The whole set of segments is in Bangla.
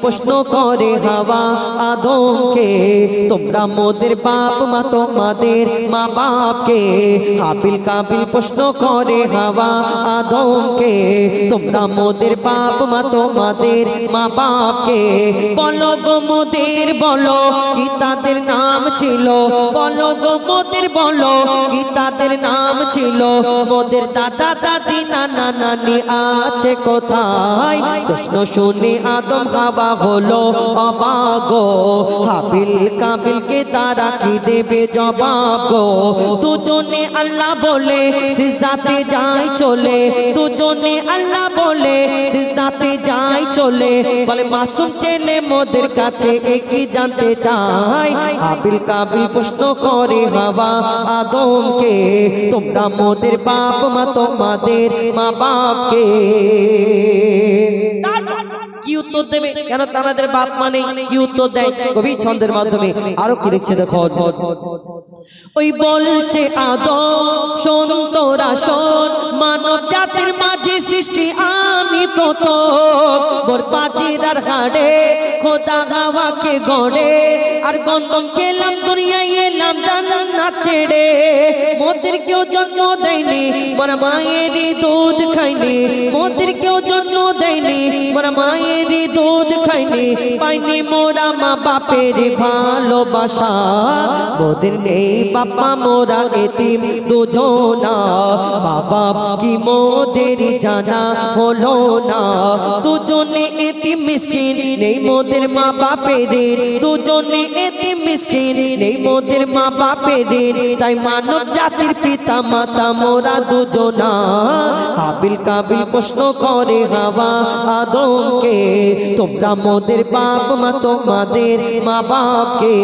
প্রশ্ন করে হাওয়া আদমকে, তোমরা মোদের বাপ মা তোমাদের মা বাপকে। হাবিল কাবিল প্রশ্ন করে হাওয়া আদমকে, তোমরা মোদের বাপ মা তোমাদের মা বাপকে। বলো গো মোদের বলো কি তাদের নাম ছিল, বলো গো মোদের বলো কি তাদের নাম ছিল। মোদের দাদা দাদি নানা নানি আছে কোথায়, প্রশ্ন শুনে আদম হাওয়া হলো অবাক গো। হাবিল কাবিলকে তারা কি দেবে জবাব গো। দুজনে আল্লাহ বলে সিজদাতে যায় চলে, দুজনে আল্লাহ বলে সিজদাতে যায় চলে। বলে মাসুম ছেলে মোদের কাছে একই জানতে চায়। হাবিল কাবিল প্রশ্ন করে হাওয়া আদমকে, তোমরা মোদের বাপ মা তোমাদের মা বাপকে। কি উত্তর দেবে? কেন তাদের বাপ মানে কি উত্তর দেয়? কবি ছন্দের মাধ্যমে আরো কি লিখছে দেখো। ওই বলছে আদম শোন তোরা শোন, মানব জাতির মাঝে সৃষ্টি আমি প্রথম। মোর পাজিরার হাড়ে খোদা হাওয়াকে গড়ে, আর গন্ধম খেলাম দুনিয়ায় এলাম জান্নাত ছেড়ে। মোদের কেউ জন্ম দেয়নি মোরা মায়েরই দুধ খাইনি, মোদের কেউ জন্ম দেয়নি মোরা মায়েরই দুধ খাইনি। পাইনি মোরা মা বাপের ভালোবাসা, মোদের নেই বাবা মোরা এতিম দুজনা। বাবা কি মোদের জানা হলো না, দুজনে এতিম মিসকিন নেই মোদের মা বাপের। দুজনে এতিম মিসকিন নেই মোদের মা বাপের। তাই মানব জাতির পিতা মাতা মোরা দুজনা। হাবিল কাবিল প্রশ্ন করে হাওয়া আদমকে, তোমরা মোদের বাপ মা তোমাদের মা বাপকে।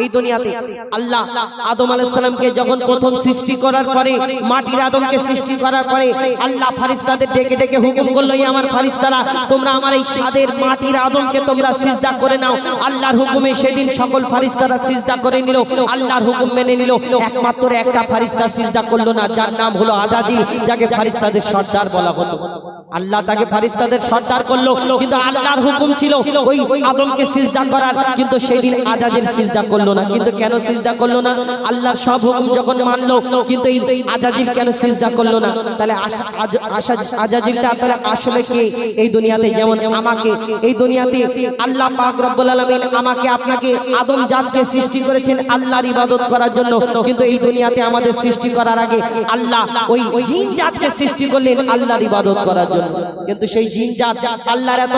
এই দুনিয়াতে আল্লাহ আদম আলাইহিস সালামকে যখন প্রথম সৃষ্টি করার পরে, মাটির আদমকে সৃষ্টি করার পরে আল্লাহ ফেরেশতাদের ডেকে ডেকে হুকুম করলো, এই আমার ফেরেশতারা তোমরা আমার এই সাদের মাটির আদমকে তোমরা সিজদা করে নাও। আল্লাহর হুকুমে সেদিন সকল ফেরেশতারা সিজদা করে নিল, আল্লাহর হুকুম মেনে নিল। একমাত্র একটা ফেরেশতা সিজদা করলো না, যার নাম হলো আজাজিল, যাকে ফেরেশতাদের সর্দার বলা হলো। আল্লাহ তাকে ফেরেশতাদের সর্দার করলো, কিন্তু আল্লাহর হুকুম ছিল ওই আদমকে সিজদা করার, কিন্তু সেদিন আজাজিল সিজদা করলো না। কিন্তু কেন সিজদা করলো না? আল্লাহর সব হুকুম যখন মানলো, কিন্তু এই আজাজিল কেন সিজদা করলো না? তাহলে আজাজিলটা তাহলে আসলে কে এই দুনিয়াতে? যেমন আমাকে এই দুনিয়াতে আল্লাহ পাক রব্বুল আলামিন আমাকে আপনাকে আদম জাতকে সৃষ্টি করেছেন আল্লাহর ইবাদত করার জন্য, কিন্তু এই দুনিয়াতে আমাদের সৃষ্টি করার আগে আল্লাহ ওই জিন জাতকে সৃষ্টি করলেন আল্লাহর ইবাদত করার জন্য। কিন্তু সেই জিন জাত আল্লাহর এত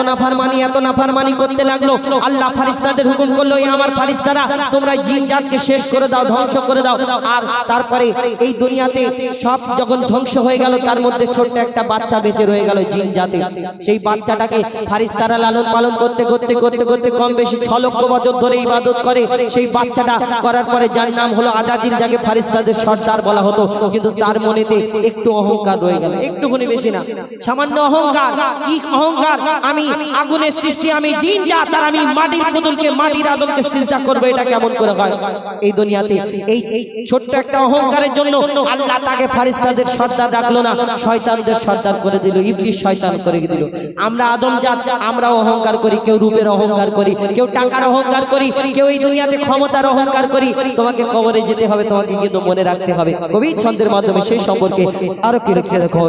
নাফরমানি করতে লাগলো। আল্লাহ ফেরেশতাদের হুকুম করলো, এই আমার ফেরেশতারা তোমরা জিন জাতকে শেষ করে দাও, ধ্বংস করে দাও। আর তারপরে এই দুনিয়াতে সব যখন ধ্বংস হয়ে গেল, তার মধ্যে ছোট্ট একটা বাচ্চা বেঁচে রয়ে গেল জিন জাতি। সেই বাচ্চাটাকে ফেরেশতারা লালন পালন করতে করতে করতে করতে কম বেশি 6 লক্ষ বছর ধরে ইবাদত করে। সেই বাচ্চাটা করার পরে যার নাম হলো আজাজিল, যাকে ফেরেশতাদের সর্দার বলা হতো, কিন্তু তার মনেতে একটু অহংকার রয়ে গেল, একটুখানি বেশি না, সামান্য অহংকার। কি অহংকার? আমি আগুনের সৃষ্টি, আমি জিন জাত, আর আমি মাটির পুতুলকে মাটির আদমকে সিজদা করবো, এটা কেমন করে হয়? এই দুনিয়াতে এই ছোট্ট একটা অহংকারের জন্য আল্লাহ তাকে ফেরেশতাদের সর্দার রাখলো না, শয়তানদের সর্দার করে দিল, ইবলিস শয়তান করে দিল। আমরা আদম জাত, আমরা অহংকার করি, কেউ রূপের অহংকার করি, কেউ টাকার অহংকার করি, কেউ এই দুনিয়াতে ক্ষমতার অহংকার করি। তোমাকে কবরে যেতে হবে, তোমাকে কিন্তু মনে রাখতে হবে। কবি ছন্দের মাধ্যমে সেই সম্পর্কে আরো কি লিখছে দেখো।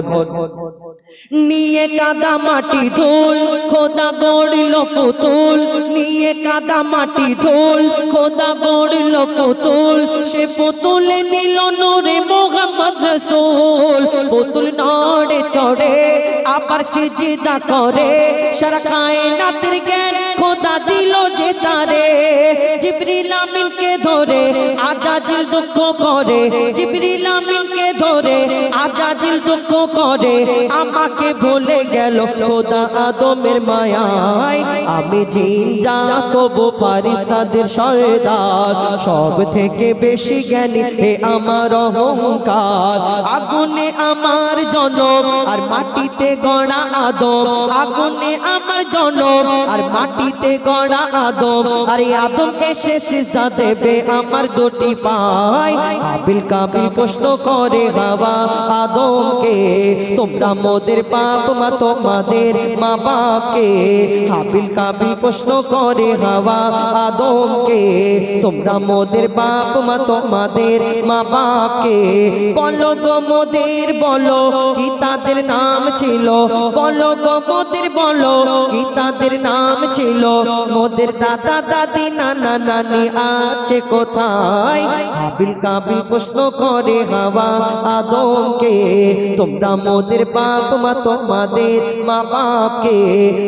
নিয়ে কাদা মাটি ধুল খোদা গড়ল পুতুল, নিয়ে কাদা মাটি ধুল খোদা গড়ল পুতুল। সে পুতুলে নিল নূরে মুহাম্মদ রাসূল। পুতুল নড়ে চড়ে আবার সিজদা করে, সারা কায়নাতের জ্ঞান খোদা দিল যে তারে। জিবরিল আমিনকে ধরে আজাজিল দুঃখ করে, জিবরিল আমিনকে ধরে আজাজিল দুঃখ করে। আমাকে ভুলে গেল খোদা আদমের মায়ায়, আমি জিন জাত তবু ফেরেশতাদের সর্দার। সব থেকে বেশি জ্ঞানী হে আমার অহংকার। আগুনে আমার জনম আর মাটিতে গড়া আদম, আগুনে আমার জনম আর মাটিতে গড়া আদম। আর এই আদমকে সে সিজদা দেবে আমার দুটি পায়। হাবিল কাবিল প্রশ্ন করে হাওয়া আদম আদমকে তোমরা মোদের বাপ মা তোমাদের মা বাপকে হাবিল কাবিল প্রশ্ন করে হাওয়া আদমকে তোমরা মোদের বাপ মা তোমাদের মা বাপকে বলো গো মোদের বলো কি তাদের নাম ছিল বলো গো মোদের বলো কি তাদের নাম ছিল মোদের দাদা দাদি নানা নানি আছে কোথায় হাবিল কাবিল প্রশ্ন করে হাওয়া আদমকে তোমরা মোদের বাপ মা তোমাদের মা বাপকে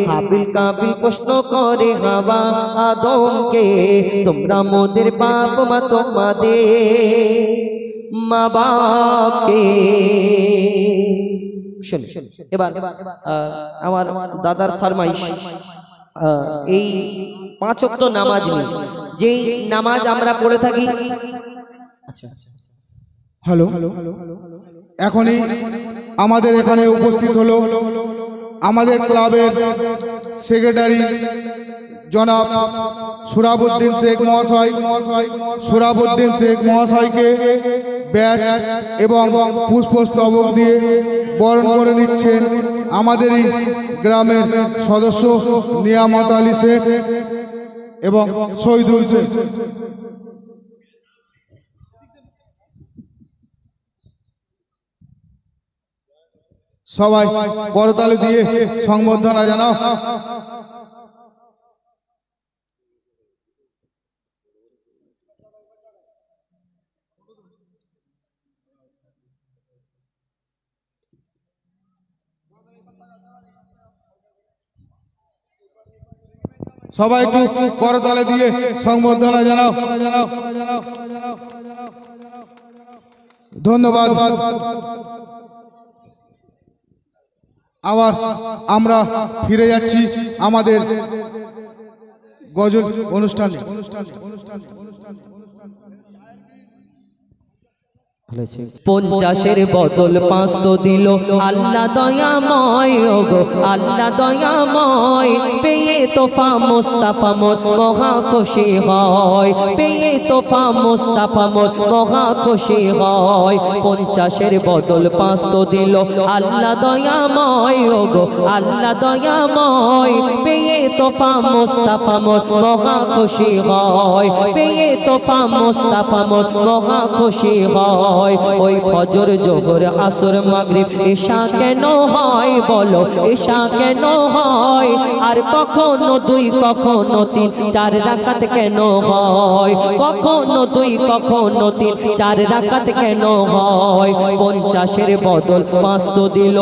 হাবিল কাবিল প্রশ্ন করে হাওয়া আদমকে তোমরা মোদের বাপ মা তোমাদের মা বাপকে শুন এবার আমার দাদার ফরমাইশ এই 5 ওয়াক্ত নামাজ নিয়ে যেই নামাজ আমরা পড়ে থাকি আচ্ছা হ্যালো এখনই আমাদের এখানে উপস্থিত হলো আমাদের ক্লাবের সেক্রেটারি জনাব সুরাবউদ্দিন শেখ মহাশয় সুরাবউদ্দিন শেখ মহাশয়কে ব্যাচ এবং পুষ্পস্তবক দিয়ে বরণ করে দিচ্ছেন আমাদেরই গ্রামের সদস্য নিয়ামত আলী শেখ এবং শহীদুল শেখ। সবাই করতালি দিয়ে সংবর্ধনা জানাও। সবাই একটু করতালি দিয়ে সংবর্ধনা জানাও। ধন্যবাদ। আবার আমরা ফিরে যাচ্ছি আমাদের গজল অনুষ্ঠানে। পঞ্চাশের বদল 5 তো দিল আল্লাহ দয়াময় ওগো আল্লাহ দয়াময় পেয়ে তোফা মুস্তাফা মোর মহা খুশি হয় পেয়ে তোফা মুস্তাফা মোর মহা খুশি হয় 50-এর বদল 5 তো দিল আল্লাহ দয়াময় ওগো আল্লাহ দয়াময় পেয়ে তোফা মুস্তাফা মোর মহা খুশি হয় পেয়ে তোফা মুস্তাফা মোর মহা খুশি হয় ওই ফজর জোহর আসর মাগরিব ঈশা কেন হয় বলো ঈশা কেন হয় আর কখনো 2 কখনো 3 4 রাকাত কেন হয় কখনো 2 কখনো 3 4 রাকাত কেন হয় 50-এর বদল 5 তো দিল।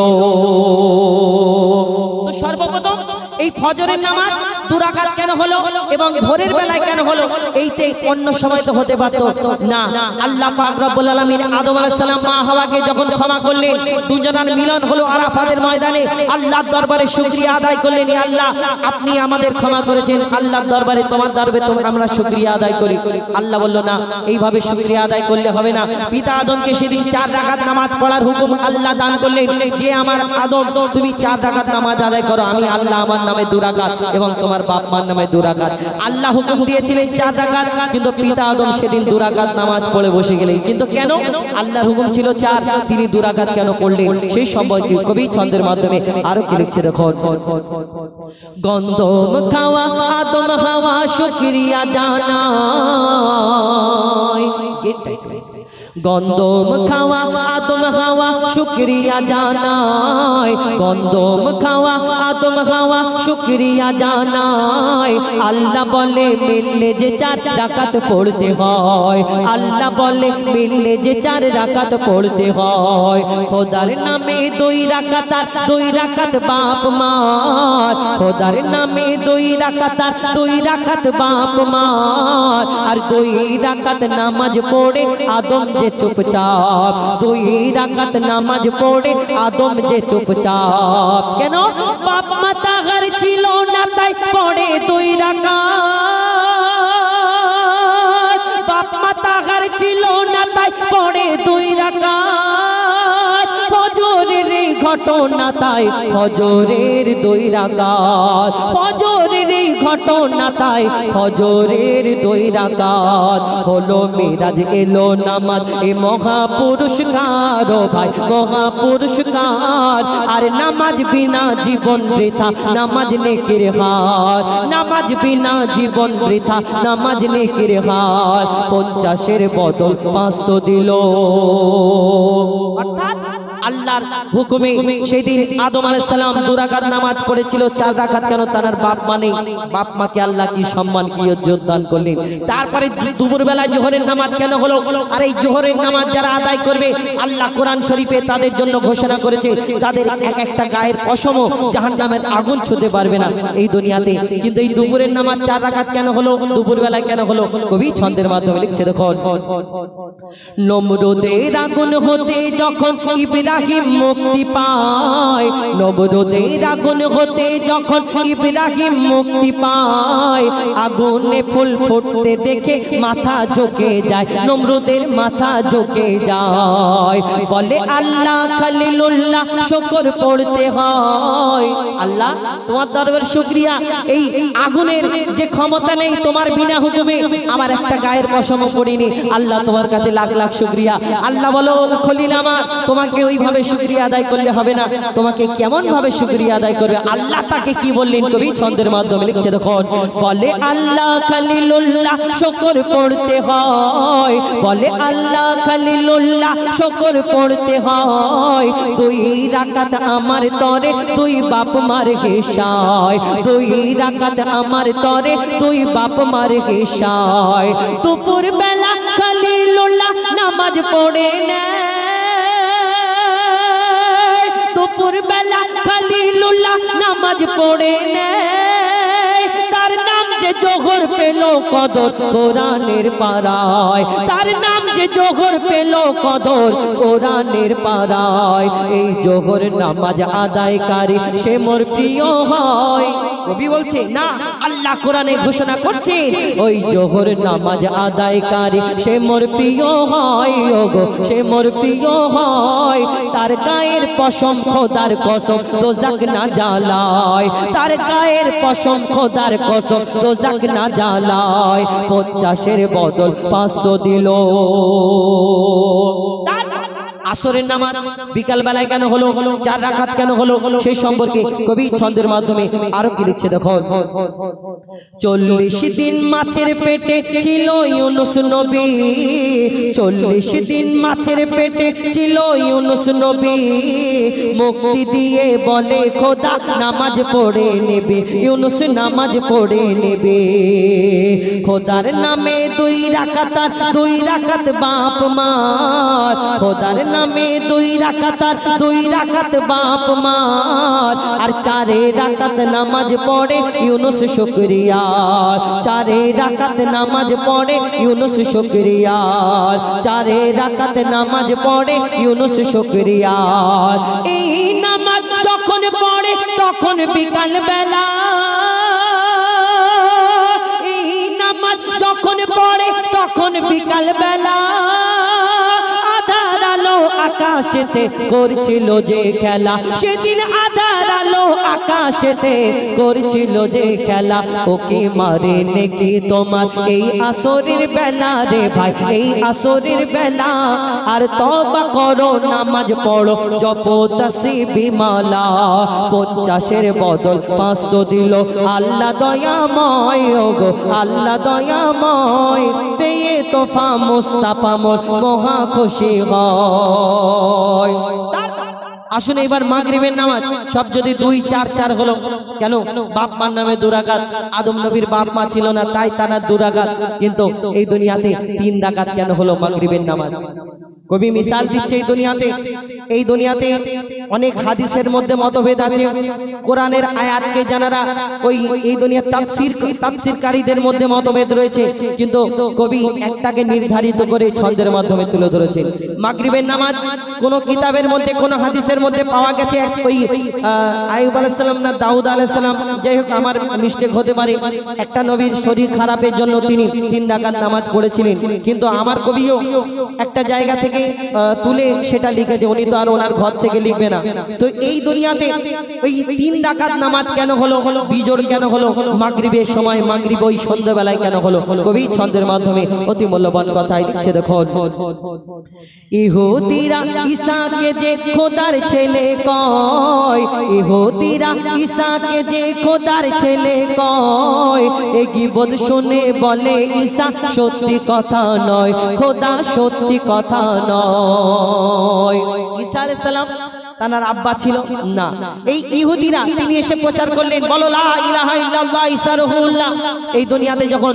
তো সর্বপ্রথম এই ফজরের নামাজ 2 রাকাত কেন হলো এবং ভোরের বেলায় কেন হলো এইতে অন্য সময় তো হতে পারত না। আল্লাহ পাক রব্বুল আলামিন আদম আলাইহিস সালাম মা হাওয়াকে যখন ক্ষমা করলেন দুজনের মিলন হলো আরাফাতের ময়দানে আল্লাহর দরবারে শুকরিয়া আদায় করলেন আল্লাহ আপনি আমাদের ক্ষমা করেছেন আল্লাহর দরবারে তোমার দরবারে আমরা শুকরিয়া আদায় করি। আল্লাহ বলল না এইভাবে শুকরিয়া আদায় করলে হবে না। পিতা আদমকে সেদিন 4 রাকাত নামাজ পড়ার হুকুম আল্লাহ দান করলেন যে আমার আদম তুমি 4 রাকাত নামাজ আদায় করো আমি আল্লাহ আমার নামে 2 রাকাত এবং তোমার বাপ মার নামে 2 রাকাত। আল্লাহ হুকুম দিয়েছিলেন 4 রাকাত কিন্তু পিতা আদম সেদিন 2 রাকাত নামাজ পড়ে বসে গেলেন। কিন্তু কেন আল্লাহর হুকুম ছিল 4 তিনি 2 রাকাত কেন পড়লেন সেই সম্পর্কে কবি ছন্দের মাধ্যমে আরো কি লিখছে দেখো। গন্ধম খাওয়া আদম হাওয়া শুকরিয়া জানাই গন্ধম খাওয়া আদম হাওয়া শুকরিয়া জানাই গন্ধম খাওয়া আদম হাওয়া শুকরিয়া জানাই আল্লাহ বলে মিললে যে 4 রাকাত পড়তে হয় আল্লাহ বলে মিললে যে 4 রাকাত পড়তে হয় খোদার নামে 2 রাকাত 2 রাকাত বাপ মার খোদার নামে 2 রাকাত 2 রাকাত বাপ মার আর 2 রাকাত নামাজ পড়ে আদম যে চুপচাপ 2 রাকাত নামাজ পড়ে আদম যে চুপচাপ কেন বাপ মা তাহার ছিল না তাই পড়ে 2 রাকাত বাপ মা তাহার ছিল না তাই পড়ে 2 রাকাত ফজরের ঘটনা তাই ফজরের 2 রাকাত ফজরের ঘটনা তাই ফজরের 2 রাকাত হলো মিরাজ এলো নামাজ এ মহাপুরস্কার ও ভাই মহাপুরস্কার আর নামাজ বিনা জীবন বৃথা নামাজ নেকির হার নামাজ বিনা জীবন বৃথা নামাজ নেকির হার 50-এর বদল 5 তো দিল অর্থাৎ আল্লাহর হুকুমে সেদিন আদম আলাইহিস সালাম 2 রাকাত নামাজ পড়েছিল 4 রাকাত কেন তার বাপ মানে বাপ মাকে আল্লাহ কি সম্মান কি ইজ্জত দান করলেন তারপরে দুপুর বেলায় জোহরের নামাজ কেন হলো আর এই জোহরের নামাজ যারা আদায় করবে আল্লাহ কোরআন শরীফে তাদের জন্য ঘোষণা করেছে তাদের এক একটা গায়ের কসমও জাহান্নামের আগুন ছুঁতে পারবে না এই দুনিয়াতে কিন্তু এই দুপুরের নামাজ 4 রাকাত কেন হলো দুপুর বেলায় কেন হলো কবি ছন্দের মাধ্যমে লিখছে দেখো নমরুদের আগুন হতে যখন ইব্রাহিম মুক্তি পায় নমরুদের আগুন হতে যখন ইব্রাহিম মুক্তি পায় আগুনে ফুল ফুটতে দেখে মাথা ঝুঁকে যায় নমরুদের মাথা ঝুঁকে যায় বলে আল্লাহ খলিলুল্লাহ শুকর পড়তে হয় আল্লাহ তোমার দরবার শুকরিয়া এই আগুনের যে ক্ষমতা নেই তোমার বিনা হুকুমে আমার একটা গায়ের কসম পড়িনি আল্লাহ তোমার কাছে লাখ লাখ শুকরিয়া আল্লাহ বলো খলিল আমার তোমাকে ওইভাবে শুকরিয়া আদায় করলে হবে না তোমাকে কেমন ভাবে শুকরিয়া আদায় করবে আল্লাহ তাকে কি বললেন কবি ছন্দের মাধ্যমে লিখছে দেখো বলে আল্লাহ খলিলুল্লাহ শুকর পড়তে হয় বলে আল্লাহ খলিলুল্লাহ শুকর পড়তে হয় 2 রাকাত আমার তরে 2 বাপ মার হিসায় 2 রাকাত আমার তরে 2 বাপ মার হিসায় দুপুর বেলা খলিলুল্লাহ নামাজ পড়ে না দুপুর বেলা খলিলুল্লাহ নামাজ পড়ে না তার নাম যে জোহর পেল কদর কোরআনের পারায় তার নাম যে জোহর পেল কদর কোরআনের পারায় এই জোহর নামাজ আদায়কারী সে মোর প্রিয় হয় কবি বলছে না আল্লাহ কোরআনে ঘোষণা করছে ওই জোহর নামাজ আদায়কারী সে মোর প্রিয় হয় ওগো সে মোর প্রিয় হয় তার গায়ের পশম খোদার কসম দোজাক না জ্বালায় তার গায়ের পশম খোদার কসম দোজাক না জ্বালায় 50-এর বদল 5 তো দিল আসরের নামাজ বিকাল বেলায় কেন হলো 4 রাকাত কেন হলো সেই সম্পর্কে কবি ছন্দের মাধ্যমে আরো কি লিখছে দেখো 40 দিন মাছের পেটে ছিল ইউনুস নবী 40 দিন মাছের পেটে ছিল ইউনুস নবী মুক্তি দিয়ে বলে খোদা নামাজ পড়ে নেবে ইউনুস নামাজ পড়ে নেবে খোদার নামে 2 রাকাত 2 রাকাত বাপ মার খোদার নামে 2 রাকাত বাপ মার আর 4 রাকাত নামাজ পড়ে ইউনুস শুকরিয়া 4 রাকাত নামাজ পড়ে ইউনুস শুকরিয়া 4 রাকাত নামাজ পড়ে ইউনুস শুকরিয়া এই নামাজ যখন পড়ে তখন বিকাল বেলা এই নামাজ যখন পড়ে তখন বিকাল বেলা আকাশেতে করছিল যে খেলা সেদিন আধার আলো আকাশেতে করছিল যে খেলা ওকে মারে নাকি তোমার এই আসরের বেলা রে ভাই এই আসরের বেলা আর তওবা করো নামাজ পড়ো জপো তাসবিহ মালা 50-এর বদল 5 তো দিল আল্লাহ দয়াময় ওগো আল্লাহ দয়াময় পেয়ে তোফা মুস্তাফা মোর মহা খুশি হয় আসুন এবার মাগরিবের নামাজ সব যদি 2-4-4 হলো কেন বাপ মার নামে 2 রাকাত আদম নবীর বাপ মা ছিল না তাই তারা 2 রাকাত কিন্তু এই দুনিয়াতে 3 রাকাত কেন হলো মাগরিবের নামাজ কবি মিসাল দিচ্ছে এই দুনিয়াতে অনেক হাদিসের মধ্যে মতভেদ আছে কোরআনের আয়াতকে জানারা ওই এই দুনিয়ার তাফসীরকারীদের মধ্যে মতভেদ রয়েছে কিন্তু কবি একটাকে নির্ধারিত করে ছন্দের মাধ্যমে তুলে ধরেছেন মাগরিবের নামাজ কোন কিতাবের মধ্যে কোন হাদিসের মধ্যে পাওয়া গেছে ওই আইয়ুব আলাইহিস সালাম না দাউদ আলাইহিস সালাম, যাই হোক আমার মিস্টেক হতে পারে, একটা নবীর শরীর খারাপের জন্য তিনি 3 রাকাত নামাজ পড়েছিলেন, কিন্তু আমার কবিও একটা জায়গা থেকে তুলে সেটা লিখেছে, উনি তো আর ওনার ঘর থেকে লিখবে না। তো এই দুনিয়াতে ওই 3 রাকাত নামাজ কেন হলো, বিজোড় কেন হলো, মাগরিবের সময়, মাগরিব ওই সন্ধ্যাবেলায় কেন হলো, কবি ছন্দের মাধ্যমে অতি মূল্যবান কথাই লিখছে। দেখো, ইহুদিরা ঈসাকে যে খোদার ছেলে কয়, ইহুদিরা ঈসাকে যে খোদার ছেলে কয়, এই গীবত শুনে বলে ঈসা সত্যি কথা নয়, খোদা সত্যি কথা নয়। ঈসা আলাইহিস সালাম তার আব্বা ছিল না। এই ইহুদিরা তিনি এসে প্রচার করলেন, বলো লা ইলাহা ইল্লাল্লাহ ঈসা রাসূলুল্লাহ। এই দুনিয়াতে যখন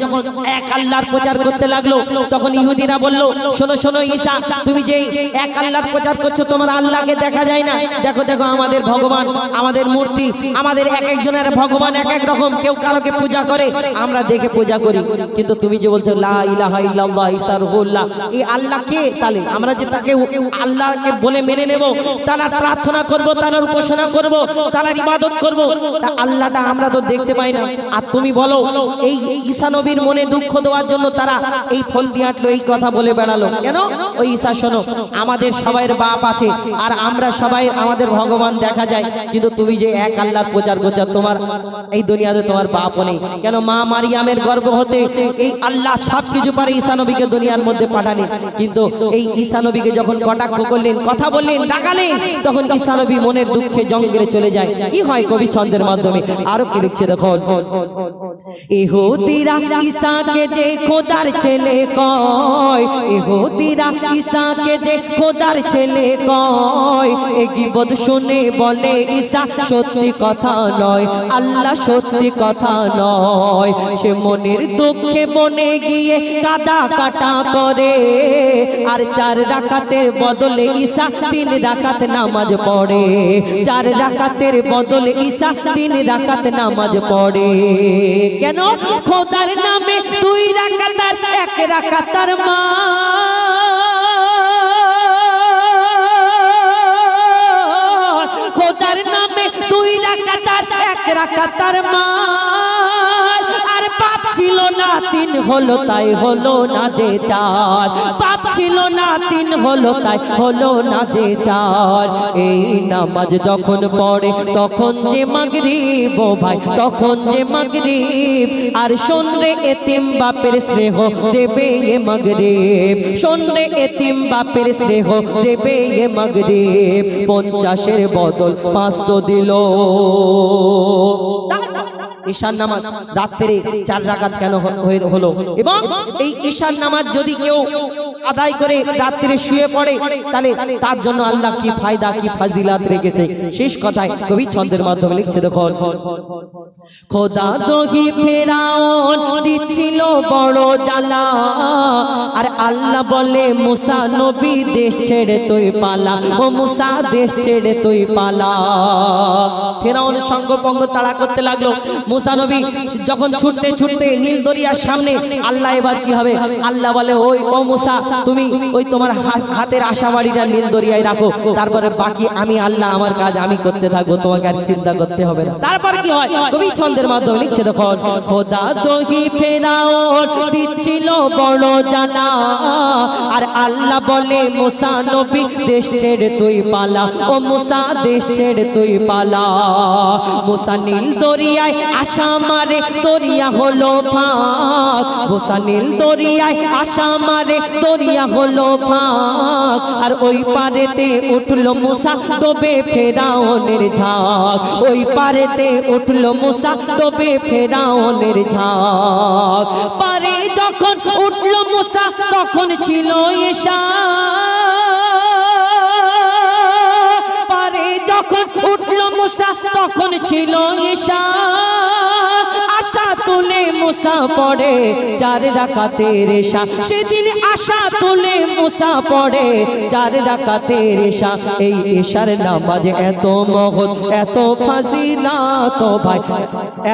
এক আল্লাহর প্রচার করতে লাগলো, তখন ইহুদিরা বলল, শোনো শোনো ঈসা, তুমি যে এক আল্লাহর প্রচার করছো, তোমার আল্লাহকে দেখা যায় না, দেখো দেখো আমাদের ভগবান, আমাদের মূর্তি, আমাদের এক একজনের ভগবান এক এক রকম, কেউ কারোকে পূজা করে, আমরা দেখে পূজা করি, কিন্তু তুমি যে বলছো লা ইলাহা ইল্লাল্লাহ ঈসা রাসূলুল্লাহ, এই আল্লাহ কে? তাহলে আমরা যে তাকে আল্লাহকে বলে মেনে নেব, তার প্রার্থনা করব, তার উপাসনা করব, তার ইবাদত করব, আল্লাহটা আমরা তো দেখতে পাই না। আর তুমি বলো এই ঈসা নবীর মনে দুঃখ দেওয়ার জন্য তারা এই ফল দিয়ে আটলো, এই কথা বলে বেড়ালো কেন? ওই ঈসা শোনো, আমাদের সবাইয়ের বাপ আছে, আর আমরা সবাই আমাদের ভগবান দেখা যায়, কিন্তু তুমি যে এক আল্লাহর প্রচার করছো, তোমার এই দুনিয়াতে তোমার বাপও নেই কেন? মা মারিয়ামের গর্ভ হতে এই আল্লাহ সব কিছু পারে ঈসা নবীকে দুনিয়ার মধ্যে পাঠালেন, কিন্তু এই ঈসা নবীকে যখন কটাক্ষ করলেন, কথা বললেন, ডাকালেন, তখন ঈসা নবী মনের দুঃখে জঙ্গলে চলে যায়। কি হয় কবি ছন্দের মাধ্যমে আরো কি লিখছে, দেখো, ইহুদিরা ঈসাকে যে খোদার ছেলে কয়, ইহুদিরা ঈসাকে যে খোদার ছেলে কয়, এই গীবত শুনে বলে ঈসা সত্যি কথা নয়, আল্লাহ সত্যি কথা নয়। সে মনের দুঃখে বনে গিয়ে কাদা কাটা করে, আর 4 রাকাতের বদলে ঈসা 3 রাকাত নামাজ পড়ে, 4 রাকাতের বদলে ঈসা 3 রাকাত নামাজ পড়ে। কেন? খোদার নামে 2 রাকাত আর 1 রাকাতার মা, খোদার নামে 2 রাকাত আর 1 রাকাতার মা, আর পাপ ছিল না 3 হলো তাই হলো না যে 4, পাপ ছিল না 3 হলো তাই হলো না যে 4। এই নামাজ যখন পড়ে তখন যে মাগরিব, ও ভাই তখন যে মাগরিব, আর শোনরে এতিম বাপের স্নেহ দেবে এ মাগরিব, শোনরে এতিম বাপের স্নেহ দেবে এ মাগরিব, 50-এর বদল 500 দিল। ঈশার নামাজ রাত্রে 4 রাকাত কেন হলো? এবং এই ঈশার নামাজ যদি কেউ আদায় করে রাত্রে শুয়ে পড়ে, তাহলে তার জন্য আল্লাহ কি ফায়দা, কি ফাজিলাত রেখেছে, শেষ কথায় কবি ছন্দের মাধ্যমে লিখছে, দেখো, খোদা দহি ফেরাউন দিচ্ছিল বড় জ্বালা, আর আল্লাহ বলে মুসা নবী দেশ ছেড়ে তুই পালা, ও মুসা দেশ ছেড়ে তুই পালা। ফেরাউন সঙ্গপঙ্গ তাড়া করতে লাগলো, মুসা নবী যখন ছুটতে ছুটতে নীল দরিয়ার সামনে, আল্লাহ এবার কি হবে? আল্লাহ বলে, ওই ও মুসা, তুমি ওই তোমার হাতের আশাবাড়িটা নীল দরিয়ায় রাখো, তারপরে বাকি আমি আল্লাহ আমার কাজ আমি করতে থাকবো, তোমাকে আর চিন্তা করতে হবে না। তারপর কি হয় কবি ছন্দের মাধ্যমে লিখছে, দেখো, খোদা দহি ফেরাউন দিচ্ছিল বড় জ্বালা, আর আল্লাহ বলে মুসা নবী দেশ ছেড়ে তুই পালা, ও মুসা দেশ ছেড়ে তুই পালা। মুসা নীল দরিয়ায় আশা মারে, দরিয়া হলো ফাঁক, মুসা নীল দরিয়ায় আশা মারে, দরিয়া হলো ফাঁক, আর ওই পারেতে উঠলো মুসা ডোবে ফেরাউনের ঝাঁক, ওই পারেতে উঠলো মুসা ডোবে ফেরাউনের ঝাঁক। পারে যখন উঠলো মুসা তখন ছিল ঈশা, পারে যখন উঠলো মুসা তখন ছিল ঈশা, আশা তুলে মুসা পড়ে 4 রাকাতের ইশা সেদিন আশা তুলে মুসা পড়ে 4 রাকাতের ইশা এই ইশার নামাজ এত মহৎ এত ফাজিলাত ভাই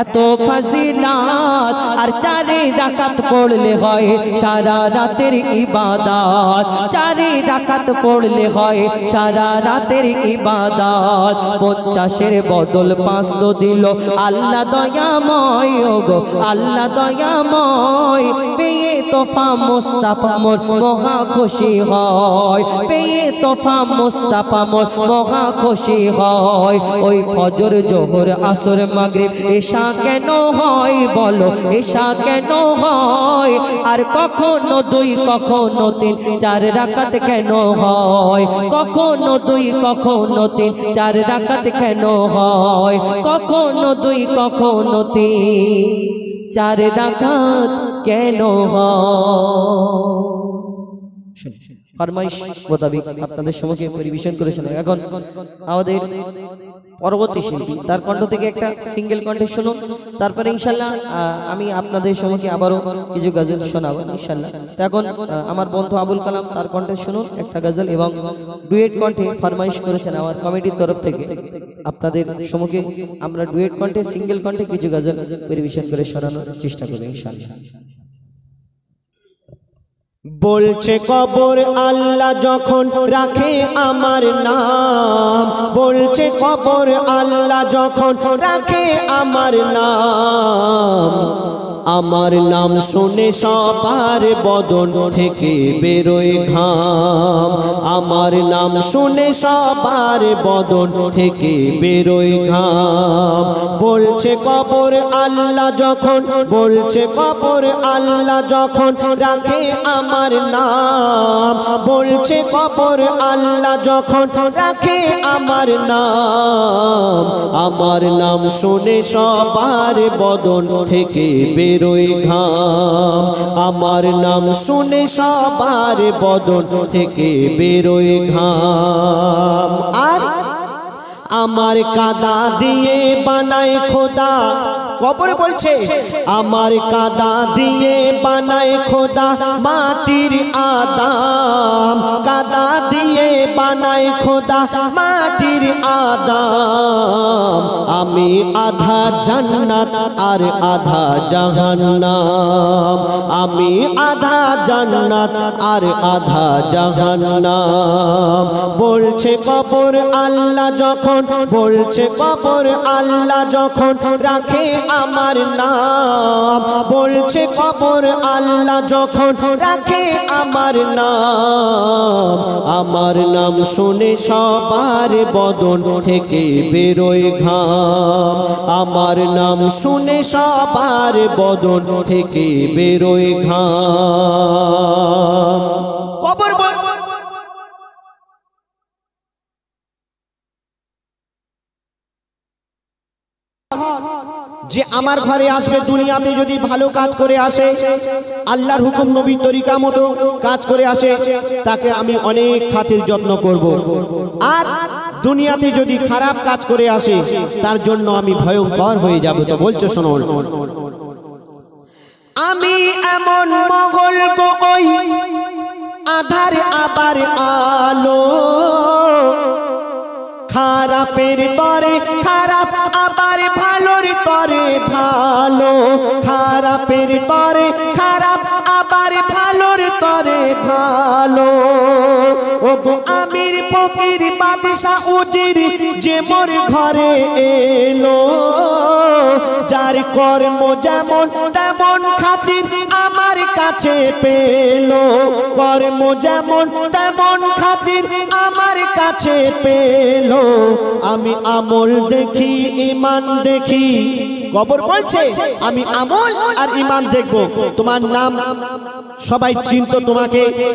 এত ফাজিলাত আর 4 রাকাত পড়লে হয় সারা রাতের ইবাদত 4 রাকাত পড়লে হয় সারা রাতের ইবাদত 50-এর বদল 5 দিল আল্লাহ দয়াময় ওগো আল্লাহ দয়াময় পেয়ে তোফা মুস্তাফা মোর মহা খুশি হয় পেয়ে তোফা মুস্তাফা মোর মহা খুশি হয় ওই ফজর জোহর আসর মাগরিব এশা কেন হয় বলো এশা কেন হয় আর কখনো 2 কখনো 3 4 রাকাত কেন হয় কখনো 2 কখনো 3 4 রাকাত কেন হয় কখনো 2 কখনো 3 4 রাকাত কেন হয় ফরমাইশ মোতাবেক আপনাদের সম্মুখে পরিবেশন করে শোনাই এখন আমাদের পরবর্তী শিল্পী তার কণ্ঠ থেকে একটা সিঙ্গেল কণ্ঠে শুনুন তারপরে ইনশাআল্লাহ আমি আপনাদের সম্মুখে আবারও কিছু গজল শোনাবো ইনশাআল্লাহ তো এখন আমার বন্ধু আবুল কালাম তার কণ্ঠে শুনুন একটা গজল এবং ডুয়েট কণ্ঠে ফরমাইশ করেছেন আমার কমিটির তরফ থেকে আপনাদের সম্মুখে আমরা ডুয়েট কণ্ঠে সিঙ্গেল কণ্ঠে কিছু গজল পরিবেশন করে শোনানোর চেষ্টা করব ইনশাআল্লাহ বলছে কবর আল্লাহ যখন রাখে আমার নাম বলছে কবর আল্লাহ যখন রাখে আমার নাম শুনে সবার বদন থেকে বেরোয় ঘাম আমার নাম শুনে সবার বদন থেকে বেরোয় ঘাম বলছে কবর আল্লাহ যখন বলছে কবর আল্লাহ যখন রাখে আমার নাম বলছে কবর আল্লাহ যখন রাখে আমার নাম শুনে সবার বদন থেকে বেরোয় ঘাম আমার নাম শুনে সবার বদন থেকে বেরোয় ঘাম আর আমার কাদা দিয়ে বানায় খোদা কবর বলছে আমার কাদা দিয়ে বানায় খোদা মাটির আদাম কাদা দিয়ে বানায় খোদা মাটির আদাম আমি আধা জান্নাত আর আধা জাহান্নাম আমি আধা জান্নাত আর আধা জাহান্নাম বলছে কবর আল্লাহ যখন বলছে কবর আল্লাহ যখন রাখে আমার নাম বলছে কবর আল্লাহ যখন রাখে আমার নাম শুনে সবার বদন থেকে বেরোয় ঘাম আমার নাম শুনে সবার বদন থেকে বেরোয় ঘাম কবর যে আমার ঘরে আসবে দুনিয়াতে যদি ভালো কাজ করে আসে আল্লাহর হুকুম নবীর তরিকা মতো কাজ করে আসে তাকে আমি অনেক খাতির যত্ন করব আর দুনিয়াতে যদি খারাপ কাজ করে আসে তার জন্য আমি ভয়ঙ্কর হয়ে যাব তো বলছো শোনো আমি এমন মঙ্গল গো ওই আধার আবার আলো খারাপের তরে খারাপ আবার ভালোর তরে ভালো খারাপের তরে খারাপ আবার ভালোর তরে ভালো ও গো আমির ফকির বাদশা উজির যে মোর ঘরে এলো যার কর্ম যেমন তেমন খাতির আমার কাছে পেলো কর্ম যেমন তেমন খাতির আমার কাছে পেলো আমি আমল দেখি ঈমান দেখি কবর বলছে আমি আমল আর ঈমান দেখবো তোমার নাম সবাই চিনতো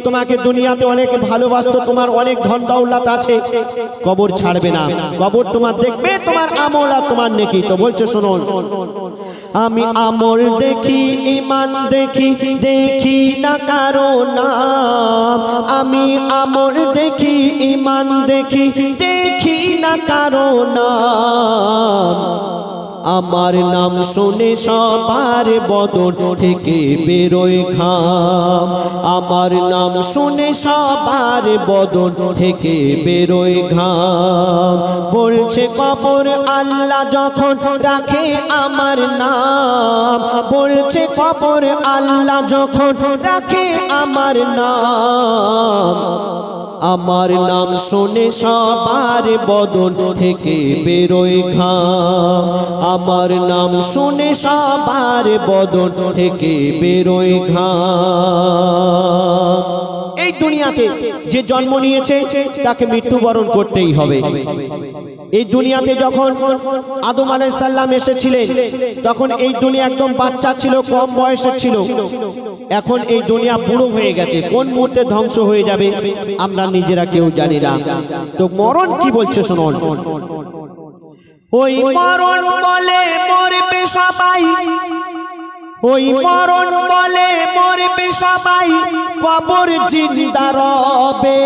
তোমাকে দুনিয়াতে অনেক ভালোবাসতো তোমার অনেক ধন দৌলত আছে কবর ছাড়বে না কবর তোমার দেখবে তোমার আমল আর তোমার নেকি তো বলছো শুনুন আমি আমল দেখি ঈমান দেখি দেখি না কারো নাম আমি আমল দেখি ঈমান দেখি দেখি না কারো নাম আমার নাম শুনে সবার বদন থেকে বেরোয় ঘাম আমার নাম শুনে সবার বদন থেকে বেরোয় ঘাম বলছে কবর আল্লাহ যখন রাখে আমার নাম বলছে কবর আল্লাহ যখন রাখে আমার নাম আমার নাম শুনে সবার বদন থেকে বেরোয় ঘাম আমার নাম শুনে সবার বদন থেকে বেরোয় ঘাম এই দুনিয়াতে যে জন্ম নিয়েছে তাকে মৃত্যুবরণ করতেই হবে এই দুনিয়াতে যখন আদম আলাইহিস সালাম এসেছিলেন তখন এই দুনিয়া একদম বাচ্চা ছিল কম বয়সের ছিল এখন এই দুনিয়া বুড়ো হয়ে গেছে কোন মুহূর্তে ধ্বংস হয়ে যাবে আমরা নিজেরা কেউ জানি না তো মরণ কি বলছে শুনুন ওই মরণ বলে মরবে সবাই ওই মরণ বলে মরবে সবাই কবর জিন্দা রবে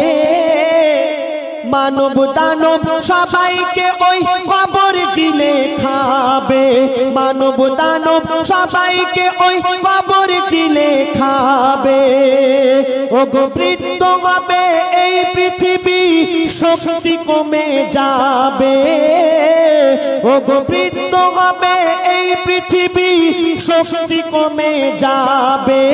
মানব দানব সবাইকে ওই কবর গিলে খাবে মানব দানব সবাইকে ওই কবর গিলে খাবে ওগো বৃদ্ধ হবে এই পৃথিবী শক্তি কমে যাবে ওগো বৃদ্ধ হবে এই পৃথিবী শক্তি কমে যাবে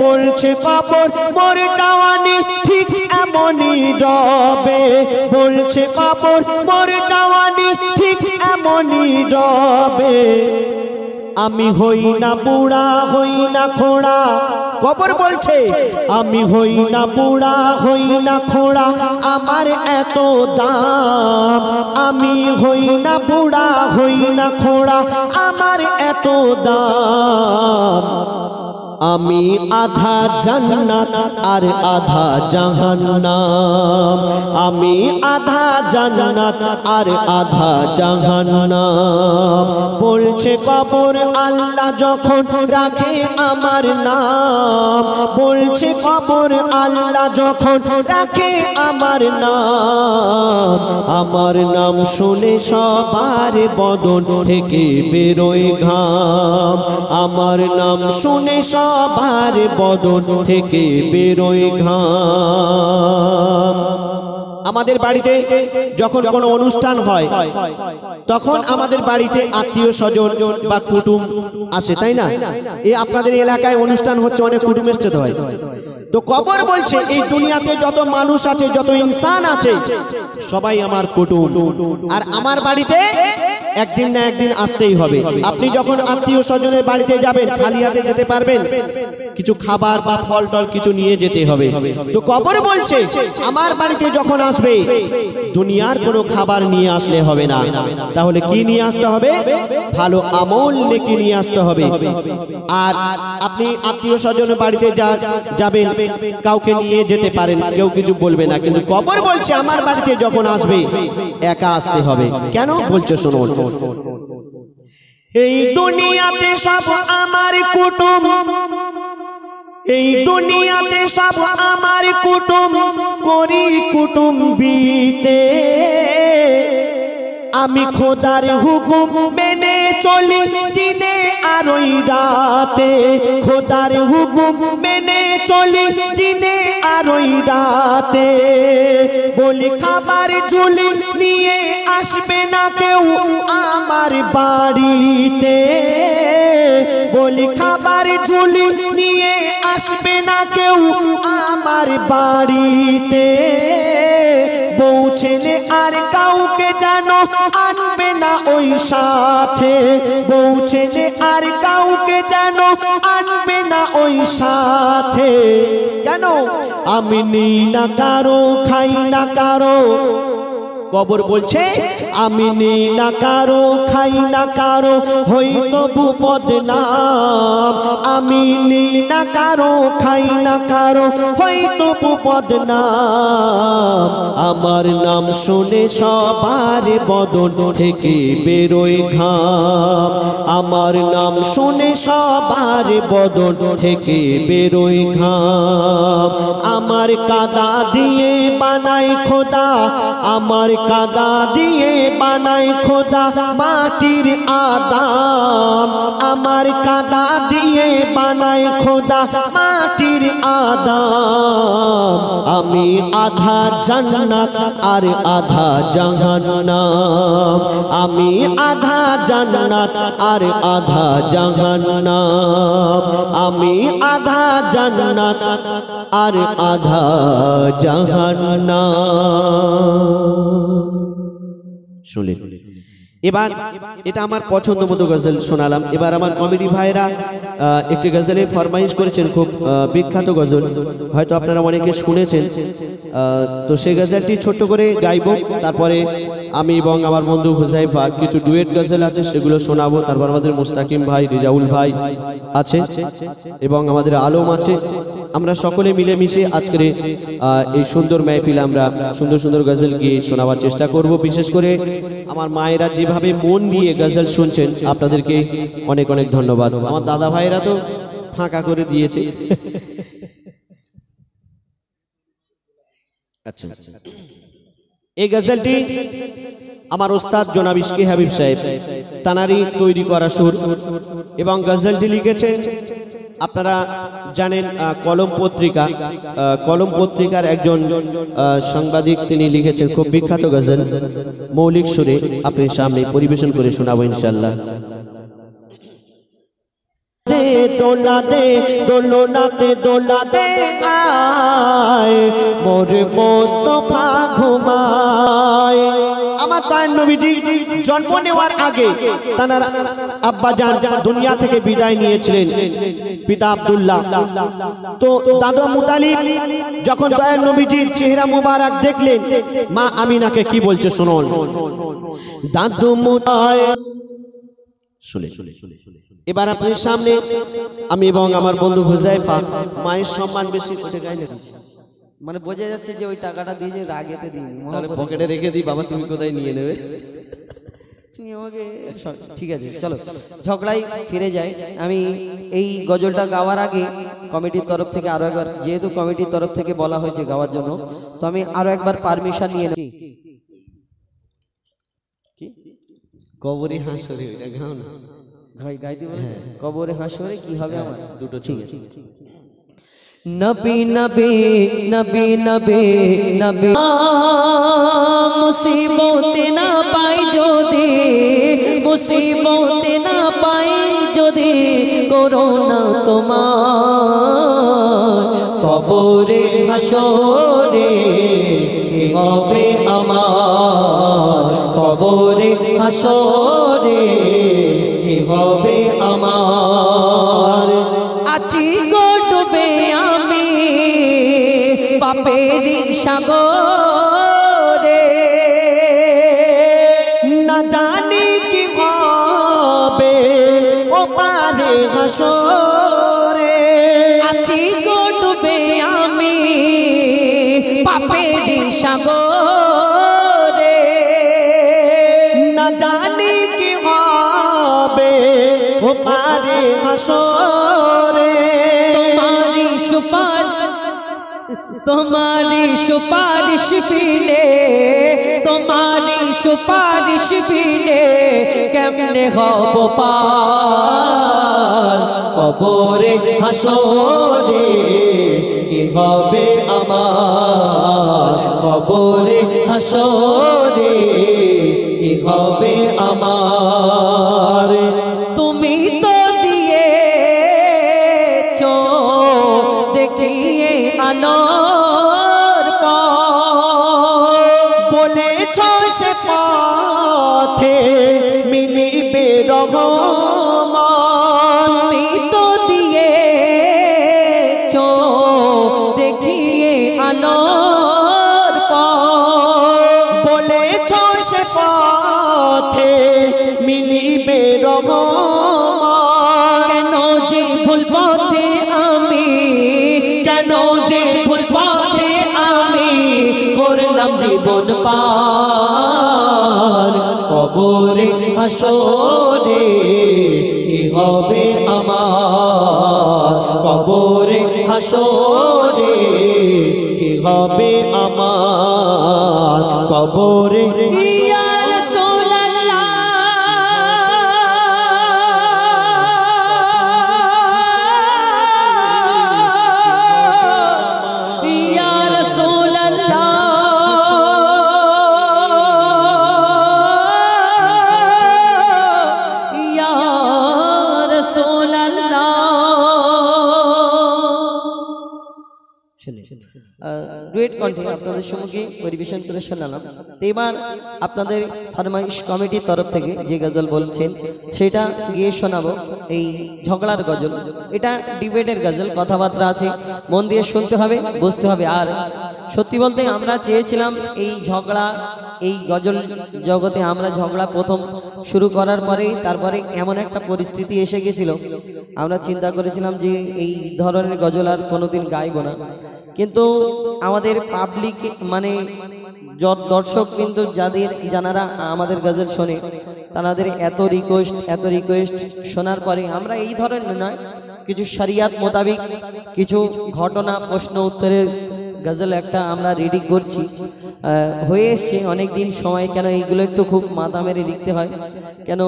বলছে কবর মোর জওয়ানি ঠিক এমনই রবে বলছে কবর মোর জওয়ানি ঠিক এমনই রবে আমি হই না বুড়া হই না খোড়া কবর বলছে আমি হই না বুড়া হই না খোড়া আমার এত দাম আমি হই না বুড়া হই না খোড়া আমার এত দাম আমি আধা জান্নাত আর আধা জাহান্নাম আমি আধা জান্নাত আর আধা জাহান্নাম বলছে কবর আল্লাহ যখন রাখে আমার নাম বলছে কবর আল্লাহ যখন রাখে আমার নাম শুনে সবার বদন থেকে বেরোয় ঘাম আমার নাম শুনে সবার বদন থেকে বেরোয় ঘাম আমাদের বাড়িতে যখন কোনো অনুষ্ঠান হয় তখন আমাদের বাড়িতে আত্মীয় স্বজন বা কুটুম আসে তাই না এই আপনাদের এলাকায় অনুষ্ঠান হচ্ছে অনেক কুটুম এসছে তো হয় তো কবর বলছে এই দুনিয়াতে যত মানুষ আছে যত ইনসান আছে সবাই আমার কুটুম আর আমার বাড়িতে একদিন না একদিন আসতেই হবে আপনি যখন আত্মীয় স্বজনের বাড়িতে যাবেন খালি হাতে যেতে পারবেন কিছু খাবার বা ফল টল কিছু নিয়ে যেতে হবে তো কবর বলছে আমার বাড়িতে যখন আসবে দুনিয়ার কোনো খাবার নিয়ে আসলে হবে না তাহলে কি নিয়ে আসতে হবে ভালো আমল নেকি নিয়ে আসতে হবে আর আপনি আত্মীয় স্বজনের বাড়িতে যাবেন কাউকে নিয়ে যেতে পারেন কেউ কিছু বলবে না কিন্তু কবর বলছে আমার বাড়িতে যখন আসবে একা আসতে হবে কেন বলছে শুনুন এই দুনিয়াতে সব আমার কুটুম এই দুনিয়াতে সব আমার কুটুম করি কুটুম্বিতে আমি খোদার হুকুম মেনে চলি দিনে আর ওই রাতে খোদার হুকুম মেনে চলি দিনে আর ওই রাতে বলি খাবার ঝুলি নিয়ে আসবে না কেউ আমার বাড়িতে বলি খাবার ঝুলি নিয়ে আসবে না কেউ আমার বাড়িতে বউ ছেলে আর কাউকে জানো আনবে না ওই সাথে বউ ছেলে আর কাউকে জানো আনবে না ওই সাথে কেন আমি নিই না কারো খাই না কারো কবর বলছে আমি নিই না কারো খাই না কারো হইতো বদনাম আমি নিই না কারো খাই না কারো হইতো বদনাম আমার নাম শুনে সবার বদন থেকে বেরোয় ঘাম আমার নাম শুনে সবার বদন থেকে বেরোয় ঘাম আমার কাদা দিয়ে বানাই খোদা আমার কাদা দিয়ে বানাই খোদা মাটির আদম, আমার কাদা দিয়ে বানাই খোদা মাটির আদম। আমি আধা জান্নাত আর আধা জাহান্নাম, আমি আধা জান্নাত আর আধা জাহান্নাম, আমি আধা জান্নাত আর আধা জাহান্নাম। শুনলেন? এবার এটা আমার পছন্দ মতো গজল শোনালাম। এবার আমার কমেডি ভাইরা একটি গজলে ফরমাইশ করেছেন, খুব বিখ্যাত গজল, হয়তো আপনারা অনেকে শুনেছেন। তো সেই গজলটি ছোট্ট করে গাইব, তারপরে আমি এবং আমার বন্ধু হুজাইফা কিছু ডুয়েট গজল আছে সেগুলো শোনাবো। তারপর আমাদের মুস্তাকিম ভাই, রিজাউল ভাই আছে এবং আমাদের আলম আছে। আমরা সকলে মিলেমিশে আজকের এই সুন্দর মেহফিল আমরা সুন্দর সুন্দর গজল গিয়ে শোনাবার চেষ্টা করব। বিশেষ করে আমার মায়েরা যেভাবে মন দিয়ে গজল শুনছেন, আপনাদেরকে অনেক অনেক ধন্যবাদ। আমার দাদা ভাইরা তো ফাঁকা করে দিয়েছে। আচ্ছা, এই গজলটি আমার ওস্তাদ জনাব ইশকে হাবিব সাহেব তানারি তৈরি করা সুর, এবং গজলটি লিখেছেন আপনারা জানেন কলম পত্রিকা, কলম পত্রিকার একজন সাংবাদিক, তিনি লিখেছেন খুব বিখ্যাত গজল। মৌলিক সুরে আপনার সামনে পরিবেশন করে শোনাবো ইনশাআল্লাহ। দোলা দে দোলনাতে দোলা দে আয় মোর মোস্তফা ঘুমায়। আমার তার নবীজি জন্ম নেওয়ার আগে তার আব্বা জান দুনিয়া থেকে বিদায় নিয়েছিলেন, পিতা আব্দুল্লাহ। তো দাদা মুতালিব যখন দয়ার নবীজির চেহারা মুবারক দেখলেন, মা আমিনাকে কি বলছে শুনুন। দাদু মুতায় শুনে এবার আপনার সামনে আমি এবং আমার বন্ধু হুজাইফা মায়ের সম্মান বেশি করে গাইলে, মানে বোঝা যাচ্ছে যে ওই টাকাটা দিয়ে যে রাগেতে দিই, তাহলে পকেটে রেখে দিই, বাবা তুমি কোথায় নিয়ে নেবে তুমি আমাকে। ঠিক আছে, চলো ঝগড়াই ফিরে যাই। আমি এই গজলটা গাওয়ার আগে কমিটির তরফ থেকে আরো একবার, যেহেতু কমিটির তরফ থেকে বলা হয়েছে গাওয়ার জন্য, তো আমি আরো একবার পারমিশন নিয়ে নেই। কবরী হাসরে ওইটা গাও না, গাইতে বলেছে কবরে হাসরে কি হবে আমার দুটো। ঠিক আছে। নবী নবী নবী নবী নবী মুসিবত না পাই যদি, মুসিবত না পাই যদি করোনা তোমার কবরে হাসরে কি হবে আমার, কবরে হাসরে কি হবে আমার। আছি গো ডুবে আমি পাপের সাগরে, না জানি কি হবে ও পারে হাসরে। আছি গো ডুবে আমি পাপের সাগরে, না জানি কি হবে ও পারে হাসরে। তোমারি সুপারিশ বিনে, তোমারি সুপারিশ বিনে কেমনে হব পার কবরে হাসরে কি হবে আমার, কবরে হাসরে কি হবে আমার। তুমি তো দিয়েছো দেখিয়ে আলোর পথ, বলেছ সে পথে মিলিবে রহমত। তুমি তো দিয়েছো দেখিয়ে আলোর পথ, বলেছ সে পথে মিলিবে রহমত। কেন যে ভুল পথে আমি, কেন যে ভুল পথে আমি করলাম জীবন পার কবরে হাসরে কি হবে আমার, কবরে হাসরে কি হবে আমার। কবরে ইয়া রাসূলুল্লাহ ইয়া রাসূলুল্লাহ ইয়া রাসূলুল্লাহ। ডুয়েট কণ্ঠে আপনাদের সম্মুখে পরিবেশন করে শোনালাম। তো এবার আপনাদের ফরমাইশ কমিটির তরফ থেকে যে গজল বলছেন সেটা গিয়ে শোনাবো। এই ঝগড়ার গজল, এটা ডিবেটের গজল, কথাবার্তা আছে, মন দিয়ে শুনতে হবে, বুঝতে হবে। আর সত্যি বলতে আমরা চেয়েছিলাম এই ঝগড়া, এই গজল জগতে আমরা ঝগড়া প্রথম শুরু করার পরে তারপরে এমন একটা পরিস্থিতি এসে গেছিল, আমরা চিন্তা করেছিলাম যে এই ধরনের গজল আর কোনোদিন গাইব না। কিন্তু আমাদের পাবলিক মানে দর্শক কিন্তু যারা আমাদের গজল শোনে তাদের এত রিকোয়েস্ট শোনার পরে আমরা এই ধরনের নয়, কিছু শরিয়াত মোতাবিক কিছু ঘটনা প্রশ্ন উত্তরের গজল একটা আমরা রেডি করছি। হয়ে এসছে অনেক দিন সময়, কেন এইগুলো একটু খুব মাথা মেরে লিখতে হয়, কেন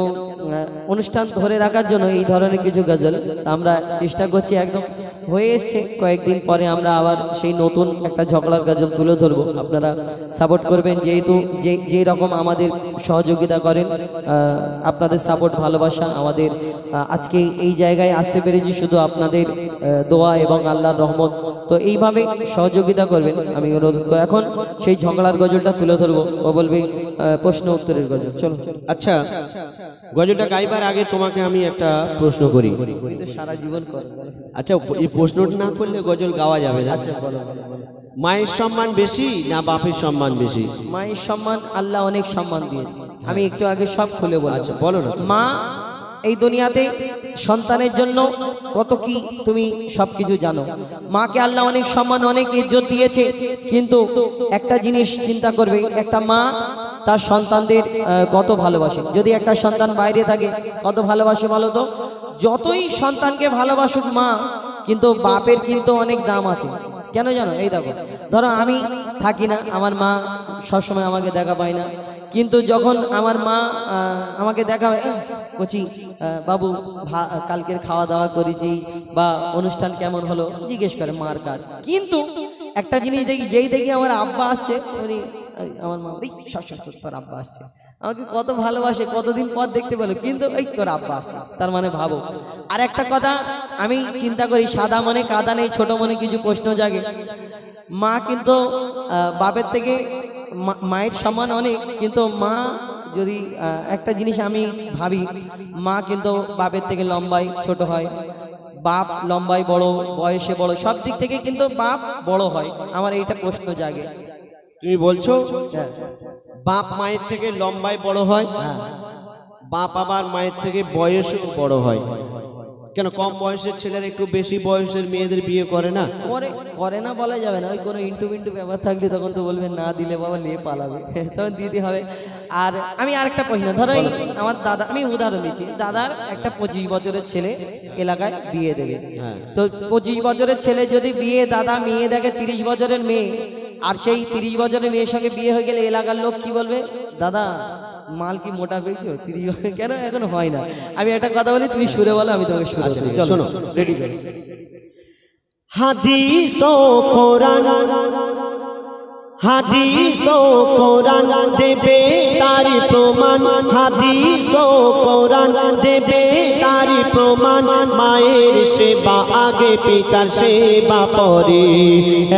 অনুষ্ঠান ধরে রাখার জন্য এই ধরনের কিছু গজল আমরা চেষ্টা করছি। একদম হয়ে এসছে, কয়েকদিন পরে আমরা আবার সেই নতুন একটা ঝগড়ার গজল তুলে ধরবো। আপনারা সাপোর্ট করবেন, যেহেতু যে রকম আমাদের সহযোগিতা করেন, আপনাদের সাপোর্ট ভালোবাসা আমাদের আজকে এই জায়গায় আসতে পেরেছি শুধু আপনাদের দোয়া এবং আল্লাহর রহমত। তো এইভাবে সহযোগিতা করবেন আমি অনুরোধ করি। এখন সেই ঝগড়ার গজলটা তুলে ধরবো, ও বলবে প্রশ্ন উত্তরের গজল। চলো। আচ্ছা, গজলটা গাইবার আগে তোমাকে আমি একটা প্রশ্ন করি। সারা জীবন কর। আচ্ছা, এই প্রশ্নটা না করলে গজল গাওয়া যাবে না। আচ্ছা বলো। মায়ের সম্মান বেশি না বাপের সম্মান বেশি? মায়ের সম্মান আল্লাহ অনেক সম্মান দিয়েছে, আমি একটু আগে সব খুলে বললাম। আচ্ছা বলো না। মা এই দুনিয়াতে সন্তানের জন্য কত কি তুমি সবকিছু জানো। মাকে আল্লাহ অনেক সম্মান অনেক ইজ্জত দিয়েছে, কিন্তু একটা জিনিস চিন্তা করবে, একটা মা তার সন্তানদের কত ভালোবাসে। যদি একটা সন্তান বাইরে থাকে কত ভালোবাসে বলো তো। যতই সন্তানকে ভালোবাসুক মা, কিন্তু বাপের কিন্তু অনেক দাম আছে। কেন জানো? এই দেখো, ধরো আমি থাকি না, আমার মা সবসময় আমাকে দেখা পায় না, কিন্তু যখন আমার মা আমাকে দেখা হয়, কচি বাবু কালকের খাওয়া দাওয়া করেছি বা অনুষ্ঠান কেমন হলো জিজ্ঞেস করে, মার কাজ। কিন্তু একটা জিনিস দেখি, যেই দেখি আমার আব্বা আসছে, আমার মা তোর আব্বা আসছে, আমাকে কত ভালোবাসে, কতদিন পর দেখতে পেলো, কিন্তু এই তোর আব্বা আসছে, তার মানে ভাবো। আর একটা কথা আমি চিন্তা করি, সাদা মনে কাদা নেই, ছোট মনে কিছু প্রশ্ন জাগে। মা কিন্তু বাপের থেকে মায়ের সম্মান অনেক, কিন্তু মা যদি একটা জিনিস আমি ভাবি, মা কিন্তু বাপের থেকে লম্বাই ছোট হয়, বাপ লম্বাই বড়, বয়সে বড়, সব দিক থেকে কিন্তু বাপ বড় হয়। আমার এইটা প্রশ্ন জাগে। তুমি বলছো বাপ মায়ের থেকে লম্বাই বড় হয়, বাপ আবার মায়ের থেকে বয়সেও বড় হয়। কেন কম বয়সের ছেলেরা একটু বেশি বয়সের মেয়েদের বিয়ে করে না? করে না বলা যাবে না, ওই কোনো ইন্টু ব্যাপার থাকলে তখন তো বলবেন না দিলে বাবা নিয়ে পালাবে, তখন দিতে হবে। আর আমি আরেকটা প্রশ্ন, ধরো আমার দাদা, আমি উদাহরণ দিচ্ছি, দাদার একটা 25 বছরের ছেলে এলাকায় বিয়ে দেবে, তো 25 বছরের ছেলে যদি বিয়ে দাদা মেয়ে দেখে 30 বছরের মেয়ে, আর সেই 30 বছরের মেয়ের সঙ্গে বিয়ে হয়ে গেলে এলাকার লোক কি বলবে? দাদা মাল কি মোটা পেয়েছো? 30 বছর কেন এখন হয় না? আমি একটা কথা বলি, তুমি সুরে বলো, আমি তোমাকে সুরে বলি। চলো রেডি করো। হাদিস ও কোরআন, হাদিস ও কোরআন দেবে তার প্রমাণ, হাদিস ও কোরআন দেবে তার প্রমাণ। মায়ের সেবা আগে পিতার সেবা পরে,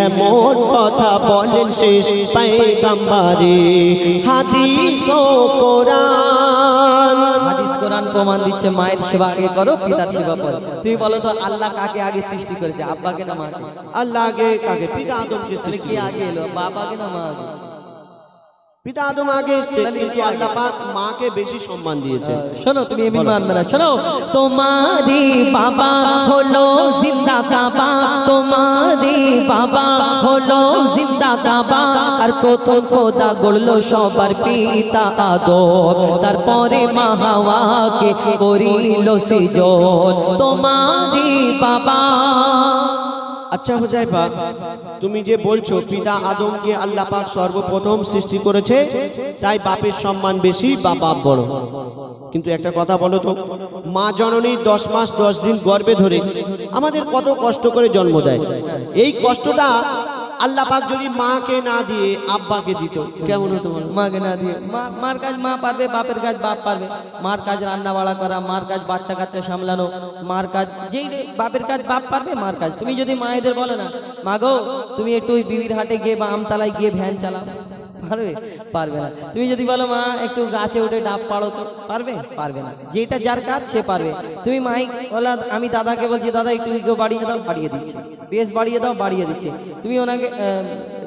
এমন কথা বলেন শেষ পয়গম্বরে। হাদিস ও কোরআন, হাদিস কোরআন প্রমাণ দিচ্ছে মায়ের সেবা আগে করো, পিতার সেবা পরে। তুমি বলো তো আল্লাহ কাকে আগে সৃষ্টি করেছে, আব্বাকে না মাকে? আল্লাহ আগে কাকে? পিতা আদমকে তাহলে সৃষ্টি কি আগে এলো, বাবাকে না মা আগে? পিতা আদম আগে এসেছে, কিন্তু আল্লাহ পাক মাকে বেশি সম্মান দিয়েছে। শোনো, তুমি এমনি মানবে না, শোনো। তোমারি বাবা হলো জিন্দা কাবা, তোমারি বাবা হলো জিন্দা কাবা, আর প্রথম খোদা গড়লো সবার পিতা আদম, তারপরে মা হাওয়াকে করিল সৃজন। তোমারি বাবা, আচ্ছা হুজাইফা, তুমি যে বলছো পিতা আদমকে আল্লাহ পাক সর্বপ্রথম সৃষ্টি করেছে, তাই বাপের সম্মান বেশি বা বাপ বড়। কিন্তু একটা কথা বলো তো, মা জননী 10 মাস 10 দিন গর্ভে ধরে আমাদের কত কষ্ট করে জন্ম দেয়। এই কষ্টটা আল্লাহ পাক যদি মাকে না দিয়ে আব্বাকে দিত কেমন হতো বলো? মাকে না দিয়ে মার কাজ মা পারবে, বাপের কাজ বাপ পারবে। মার কাজ রান্না বাড়া করা, মার কাজ বাচ্চা কাচ্চা সামলানো, মার কাজ যেই বাপের কাজ বাপ পারবে, মার কাজ। তুমি যদি মায়েদের বলো না, মা গো তুমি একটু ওই বিবির হাটে গিয়ে বা আমতলায় গিয়ে ভ্যান চালাও, পারবে? পারবে না। তুমি যদি বলো মা একটু গাছে উঠে ডাব পাড়ো, তো পারবে? পারবে না। যেটা যার কাজ সে পারবে। তুমি মাইক ওলা, আমি দাদাকে বলছি দাদা একটু ইগো বাড়িয়ে দাও, বাড়িয়ে দিচ্ছে। বেশ বাড়িয়ে দাও, বাড়িয়ে দিচ্ছে। তুমি ওনাকে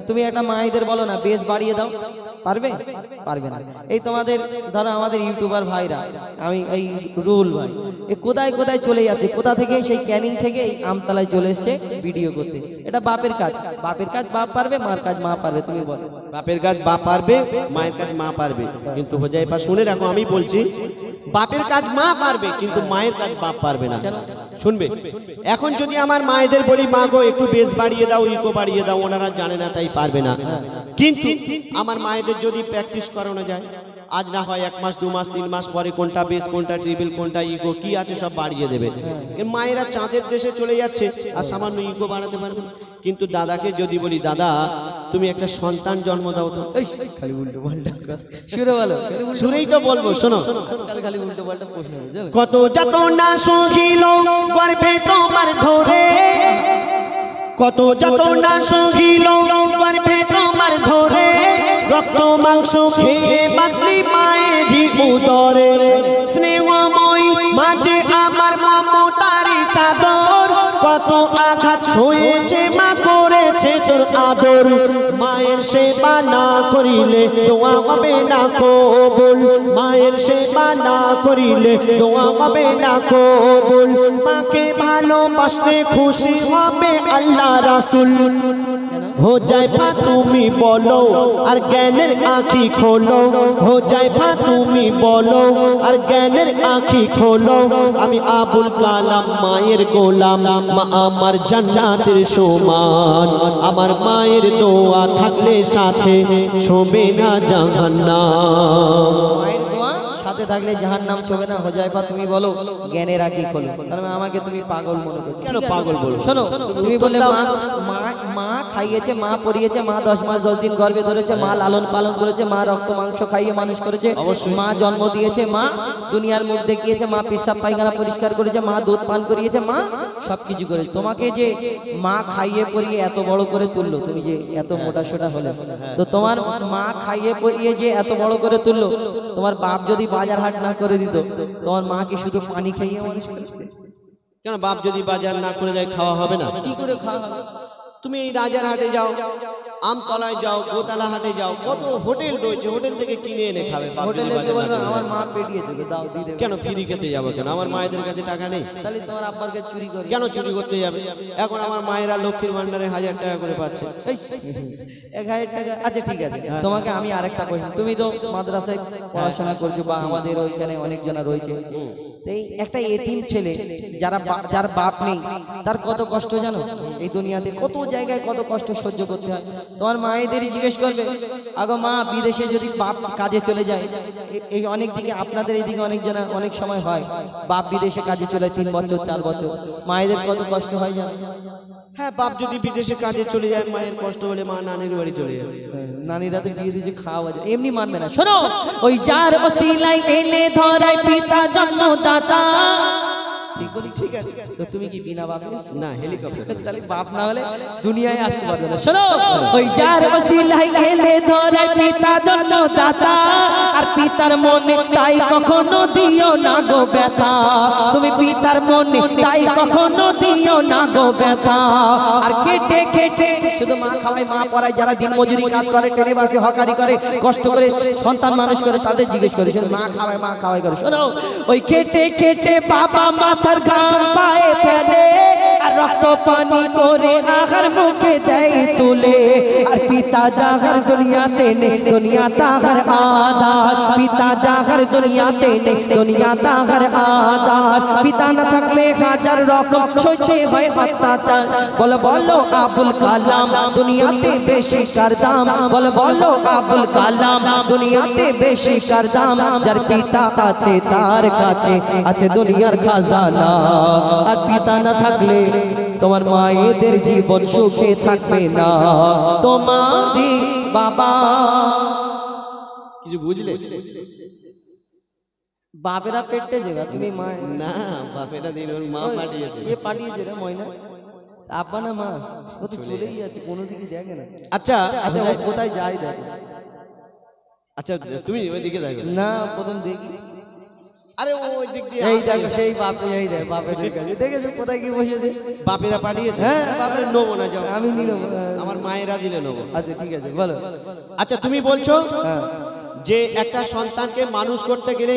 তুমি একটা মায়েদের বলো না বেশ বাড়িয়ে দাও, পারবে? পারবে না। এই তোমাদের ধরো আমাদের ইউটিউবার ভাইরা, আমি এই রুল ভাই, এ কোথায় কোথায় চলে যাচ্ছে, কোথা থেকে সেই ক্যানিং থেকে এই আমতলায় চলে এসছে ভিডিও করতে। এটা বাপের কাজ, বাপের কাজ বাপ পারবে, মার কাজ মা পারবে। তুমি বলো। বাপের কাজ বাপ পারবে, মায়ের কাজ মা পারবে। কিন্তু হুজাইফা শুনে রাখো, আমি বলছি বাপের কাজ মা পারবে, কিন্তু মায়ের কাজ বাপ পারবে না। শুনবে, এখন যদি আমার মায়েদের বলি মা গো একটু বেশ বাড়িয়ে দাও, ইকো বাড়িয়ে দাও, ওনারা জানে না তাই পারবে না। কিন্তু আমার মায়েদের যদি প্র্যাকটিস করানো যায়, আজ না হয় 1 মাস 2 মাস 3 মাস পরে কোনটা বেস, কোনটা ট্রিপল, কোনটা ইকো কি আছে সব বাড়িয়ে দেবে। মায়েরা চাঁদের দেশে চলে যাচ্ছে আর সামান্য ইকো বাড়াতে পারবে না। কিন্তু দাদাকে যদি বলি দাদা তুমি একটা সন্তান জন্ম দাও, তো খালি উল্টো পাল্টা কথা শুরু বলো, শুনেই তো বলবো, শোনো খালি উল্টো পাল্টা প্রশ্ন। কত যত না সহিল গর্ভে তোমার ধরে, কত যত না সহিল গর্ভে তোমার ধরে, রক্ত মাংস খেয়ে বাঁচলি মায়েরই উদরে। স্নেহময় মাঝে আমার মমতারি চাদর, কত আঘাত সয়েছে মা করেছে তোর আদর। মায়ের সেবা না করিলে দোয়া হবে না কবুল, মায়ের সেবা না করিলে দোয়া হবে না কবুল। মাকে ভালোবাসলে খুশি হবে আল্লাহ রাসূল। হুজাইফা তুমি বলো আর জ্ঞানের আঁখি খোলো, হুজাইফা তুমি বলো আর জ্ঞানের আঁখি খোলো। আমি আবুল কালাম মায়ের গোলাম, মা আমার জান্নাতের সমান। আমার মায়ের দোয়া থাকলে সাথে ছোবে না জাহান্নাম। মায়ের দোয়া সাথে থাকলে জাহান্নাম ছোবে না। হুজাইফা তুমি বলো জ্ঞানের আঁখি খোলো। তাহলে আমাকে তুমি পাগল মনে করছো কেন? পাগল বলো। শোনো, তুমি বলে মা খাইয়েছে, মা পরিয়েছে, মা 10 মাস 10 দিন গর্ভে ধরেছে, মা লালন পালন করেছে, মা রক্ত মাংস খাইয়ে মানুষ করেছে, মা জন্ম দিয়েছে, মা দুনিয়ার মুখ দেখিয়েছে, মা পেশাব পায়খানা পরিষ্কার করেছে, মা দুধ পান করিয়েছে, মা সবকিছু করেছে। তোমাকে যে মা খাইয়ে পরিয়ে এত বড় করে তুললো, তুমি যে এত মোটা সোটা হলে, তো তোমার মা খাইয়ে পরিয়ে যে এত বড় করে তুললো, তোমার বাপ যদি বাজার হাট না করে দিত, তোমার মা কি শুধু পানি খাইয়ে মানুষ করেছে? কেন বাপ যদি বাজার না করে যায় খাওয়া হবে না? কি করে খাওয়া হবে? তুমি এই রাজার হাটে যাও, আমতলায় যাও, গোতালা হাটে যাও, কত হোটেল রয়েছে, হোটেল থেকে কিনে এনে খাবে। হোটেলে গিয়ে বলবে আমার মা পেটিয়েছে, দাও দিয়ে দেবে। কেন ফ্রি খেতে যাবো? কেন আমার মায়েদের কাছে টাকা নেই? তাহলে তোমার আব্বার কাছে চুরি করে কেন চুরি করতে যাবে? এখন আমার মায়েরা লক্ষ্মীর ভান্ডারে 1000 টাকা করে পাচ্ছে। 1000 টাকা। আচ্ছা ঠিক আছে, তোমাকে আমি আরেকটা কোশ্চেন, তুমি তো মাদ্রাসায় পড়াশোনা করছো বা আমাদের ওইখানে অনেকজনা রয়েছে, এই একটা এতিম ছেলে যার বাপ নেই, তার কত কষ্ট জানো? এই দুনিয়াতে কত জায়গায় কত কষ্ট সহ্য করতে হয়। তোমার মায়েদেরই জিজ্ঞেস করবে, আগো মা বিদেশে যদি বাপ কাজে চলে যায়, এই অনেক দিকে আপনাদের এইদিকে অনেকজনা অনেক সময় হয় বাপ বিদেশে কাজে চলে 3 বছর 4 বছর, মায়েদের কত কষ্ট হয় জানো? হ্যাঁ, বাপ যদি বিদেশে কাজে চলে যায় মায়ের কষ্ট হলে মা নানির বাড়ি চলে যাবে। নানিরা তো বিয়ে দিয়েছে খাওয়া যায়, এমনি মানবে না। শোনো, ওই যার ওসিলায় এনে ধরায় পিতা জন্মদাতা। ঠিক বলি? ঠিক আছে। তো তুমি কি বিনা বাপে? না, হেলিকপ্টার। তাহলে বাপ না হলে দুনিয়ায় আসতে পারবে না। শোনো, ওই যার ওসিলায় এনে ধরায় পিতা জন্মদাতা, আর পিতার মনে তাই কখনো দিও না গো ব্যথা। তুমি পিতার মনে তাই কখনো দিও না গো ব্যথা। আর কেটে কেটে শুধু মা খাওয়ায়, মা পড়ায়, যারা দিনমজুরি কাজ করে, ট্রেনে বাসে হকারি করে, কষ্ট করে সন্তান মানুষ করে, তাদের জিজ্ঞেস করে মা খাওয়ায় করে। শোনো, ওই কেটে কেটে বাবা মাথার ঘাম পায়ে ফেলে, আর রক্ত পানি করে আহার মুখে দেয় তুলে আর পিতা জাগার দুনিয়াতে নেই দুনিয়া তাহার আধার পিতা জাগার দুনিয়াতে নেই দুনিয়া তাহার আধার পিতা না থাকলে হাজার রকম সইতে হয় অত্যাচার বলো বলো আবুল কালাম দুনিয়াতে বেশি কার দাম বলো বলো আবুল কালাম দুনিয়াতে বেশি কার দাম যার পিতা আছে তার কাছে আছে দুনিয়ার খাজানা আর পিতা না থাকলে তোমার মায়েদের জীবন সুখে থাকবে না তোমারই বাবা কিছু বুঝলে? বাপেরা পেটে যাবে তুমি মা না, বাপেরা দিন ওর মা পাঠিয়েছে। কে পাঠিয়েছে রে ময়না? আব্বা না মা? ও তো চলেই যাচ্ছে, কোনো দিকে দেখে না। আচ্ছা আচ্ছা ও কোথায় যায় দেখো। আচ্ছা তুমি ওইদিকে দেখো না প্রথম দেখি। আরে ওই দিক দিয়ে এই দেখো সেই বাপে, এই দেখ বাপেদের কাছে দেখেছো কোথায় কি বসেছে। বাপেরা পাঠিয়েছে। হ্যাঁ বাপের নেবো না, যাও আমি নিল। আমার মায়েরা দিলে নেবো। আচ্ছা ঠিক আছে বলো। আচ্ছা তুমি বলছো হ্যাঁ যে একটা সন্তানকে মানুষ করতে গেলে